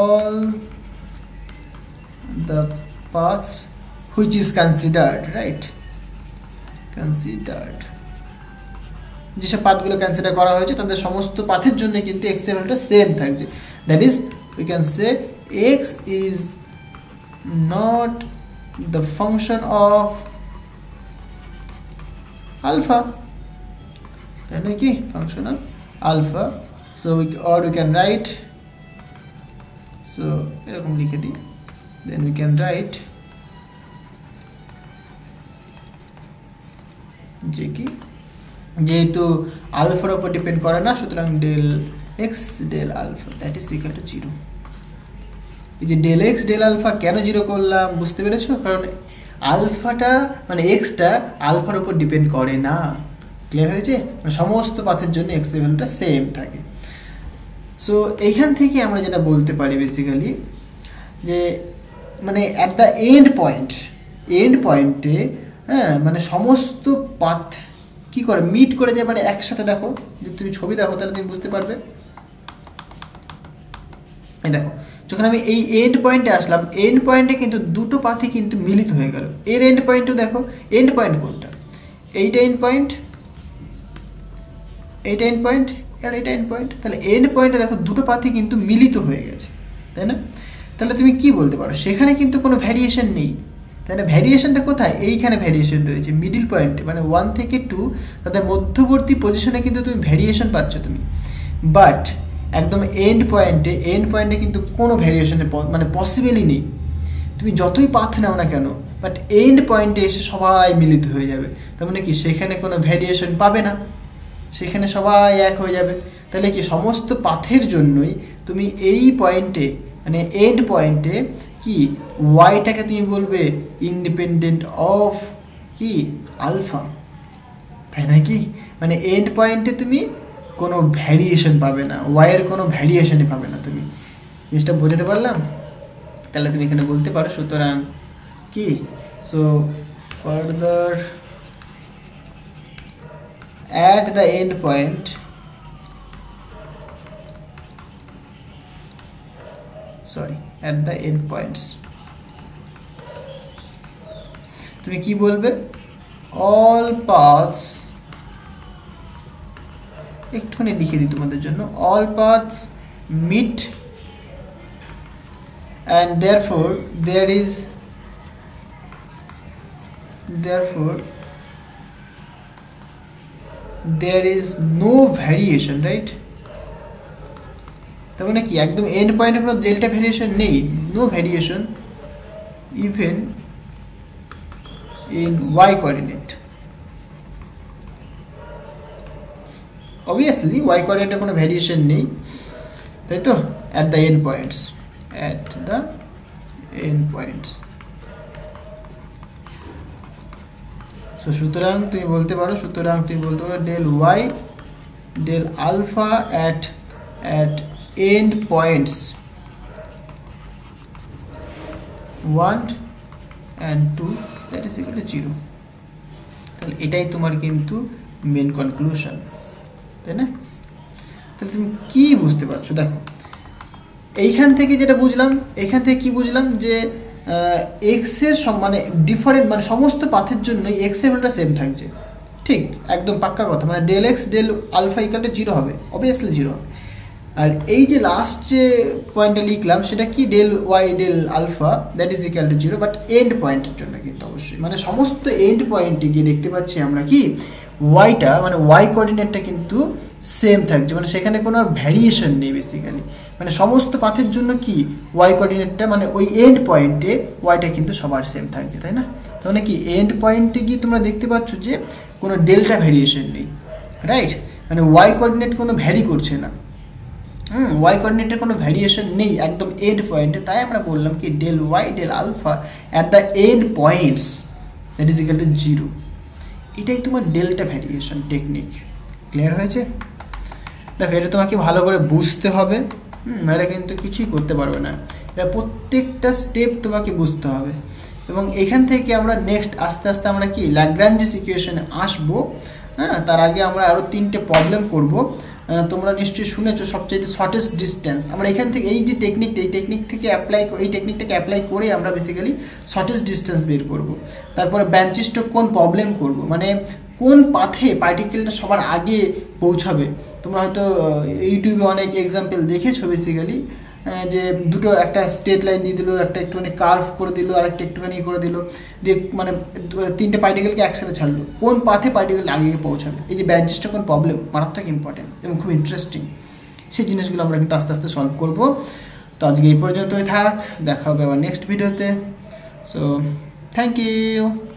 all the paths which is considered, right? Considered, যেসব পাথগুলো কনসিডার করা হয়েছে তাদের সমস্ত পাথের জন্য কিন্তু x এর ভ্যালুটা সেম থাকছে, that is we can say x is not the function of alpha, তাই না কি function of alpha. So or we can write, so এরকম লিখে দিই, then we can write যে কি যেহেতু আলফার উপর ডিপেন্ড করে না, সুতরাং del x del alpha that is equal to 0। এই যে ডেল এক্স ডেল আলফা কেন 0 করলাম বুঝতে পেরেছো? কারণ আলফাটা মানে এক্সটা আলফার উপর ডিপেন্ড করে না, ক্লিয়ার হয়েছে? মানে সমস্ত পাথের জন্য এক্স এর ভ্যালুটা সেম থাকে। সো এইখান থেকে আমরা যেটা বলতে পারি বেসিক্যালি যে মানে অ্যাট দ্য এন্ড পয়েন্টে হ্যাঁ মানে সমস্ত পাথ কি করে মিট করে যায়, মানে একসাথে। দেখো যদি তুমি ছবি দেখো তাহলে তুমি বুঝতে পারবে। এই দেখো যখন আমি এই এন্ড পয়েন্টে আসলাম, এন্ড পয়েন্টে কিন্তু দুটো পাথই কিন্তু মিলিত হয়ে গেল। এর এন্ড পয়েন্টও দেখো, এন্ড পয়েন্ট কোনটা? এইটা এন্ড পয়েন্ট, এইটা এন্ড পয়েন্ট, আর এটা এন্ড পয়েন্ট। তাহলে এন্ড পয়েন্টে দেখো দুটো পাথই কিন্তু মিলিত হয়ে গেছে, তাই না? তাহলে তুমি কি বলতে পারো সেখানে কিন্তু কোনো ভ্যারিয়েশন নেই, তাই না? ভ্যারিয়েশনটা কোথায়? এইখানে ভ্যারিয়েশন রয়েছে মিডিল পয়েন্টে, মানে 1 থেকে 2 তাদের মধ্যবর্তী পজিশনে কিন্তু তুমি ভ্যারিয়েশন পাচ্ছ তুমি। বাট একদম এন্ড পয়েন্টে কিন্তু কোনো ভ্যারিয়েশনের মানে পসিবলই নেই, তুমি যতই পাথ নাও না কেন, বাট এন্ড পয়েন্টে এসে সবাই মিলিত হয়ে যাবে। তার মানে কি সেখানে কোনো ভ্যারিয়েশন পাবে না, সেখানে সবাই এক হয়ে যাবে। তাহলে কি সমস্ত পাথের জন্যই তুমি এই পয়েন্টে মানে এন্ড পয়েন্টে কি ওয়াইটাকে তুমি বলবে ইন্ডিপেন্ডেন্ট অফ কি আলফা, তাই না কি? মানে এন্ড পয়েন্টে তুমি কোনো ভ্যারিয়েশন পাবে না, ওয়াইয়ের কোনো ভ্যারিয়েশনই পাবে না। তুমি জিনিসটা বোঝাতে পারলাম? তাহলে তুমি এখানে বলতে পারো সুতরাং কি, so further at the end point at the end points তুমি কি বলবে? all paths, একটুখানি লিখে দিই তোমাদের জন্য, all paths meet and therefore there is no variation, right? তার মানে কি একদম এন্ড পয়েন্টে কোনো ডেল্টা ভ্যারিয়েশন নেই, no variation even in y coordinate. Obviously y কোঅর্ডিনেটে কোনো ভ্যারিয়েশন নেই, তাই তো? at the end points so সুতরাং তুমি বলতে পারো del y del alpha at at end points 1 and 2 that is equal to 0 তাহলে এটাই তোমার কিন্তু মেন কনক্লুশন তাই না তাহলে তুমি কি বুঝতে পারছো দেখো এইখান থেকে যেটা বুঝলাম এখান থেকে কি বুঝলাম যে এক্স এর মানে ডিফারেন্ট মানে সমস্ত পাথের জন্য এক্স এর ভ্যালুটা সেম থাকছে ঠিক একদম পাক্কা কথা মানে del x del alpha equal to 0 হবে অবভিয়াসলি 0 হবে আর এই যে লাস্ট যে পয়েন্টটা লিখলাম সেটা কি del y del alpha that is equal to 0 but end পয়েন্টের জন্য কিন্তু অবশ্যই মানে সমস্ত এন্ড পয়েন্টে গিয়ে দেখতে পাচ্ছি আমরা কি ওয়াইটা মানে ওয়াই কোঅর্ডিনেটটা কিন্তু সেম থাকছে মানে সেখানে কোনো ভ্যারিয়েশন নেই বেসিক্যালি মানে সমস্ত পাথের জন্য কি ওয়াই কোঅর্ডিনেটটা মানে ওই এন্ড পয়েন্টে ওয়াইটা কিন্তু সবার সেম থাকছে তাই না তার মানে কি এন্ড পয়েন্টে গিয়ে তোমরা দেখতে পাচ্ছ যে কোনো ডেল্টা ভ্যারিয়েশন নেই রাইট মানে ওয়াই কোঅর্ডিনেট কোনো ভ্যারি করছে না ওয়াই কোঅর্ডিনেটের কোনো ভ্যারিয়েশন নেই একদম এন্ড পয়েন্টে তাই আমরা বললাম কি del y del alpha at the end points that is equal to 0 এটাই তোমার ডেল্টা ভ্যারিয়েশন টেকনিক ক্লিয়ার হয়েছে দেখো এটা তোমাকে ভালো করে বুঝতে হবে নাহলে কিন্তু কিছুই করতে পারবে না এটা প্রত্যেকটা স্টেপ তোমাকে বুঝতে হবে এবং এখান থেকে আমরা নেক্সট আস্তে আস্তে আমরা কি ল্যাগ্রাঞ্জেস ইকুয়েশনে আসবো হ্যাঁ তার আগে আমরা আরও 3টে প্রবলেম করব তোমরা নিশ্চয়ই শুনেছো সবচেয়ে শর্টেস্ট ডিস্টেন্স আমরা এখান থেকে এই যে টেকনিকটা এই টেকনিকটাকে অ্যাপ্লাই করে আমরা বেসিক্যালি শর্টেস্ট ডিস্টেন্স বের করব তারপরে ব্রাঞ্চ স্ট্রোক কোন প্রবলেম করব মানে কোন পাথে পার্টিকেলটা সবার আগে পৌঁছাবে তোমরা হয়তো ইউটিউবে অনেক এক্সাম্পল দেখেছো বেসিক্যালি যে দুটো একটা স্ট্রেট লাইন দিয়ে দিল একটা একটুখানি কার্ভ করে দিল আর একটা একটুখানি করে দিল দিয়ে মানে 3টে পার্টিকেলকে একসাথে ছাড়লো কোন পাথে পার্টিকেল আগে পৌঁছাবে এই যে ব্রাঞ্চ স্ট্রোক কোন প্রবলেম মারাত্মক ইম্পর্টেন্ট এবং খুব ইন্টারেস্টিং সেই জিনিসগুলো আমরা কিন্তু আস্তে আস্তে সলভ করব তো আজকে এই পর্যন্তই থাক দেখা হবে আবার নেক্সট ভিডিওতে সো থ্যাংক ইউ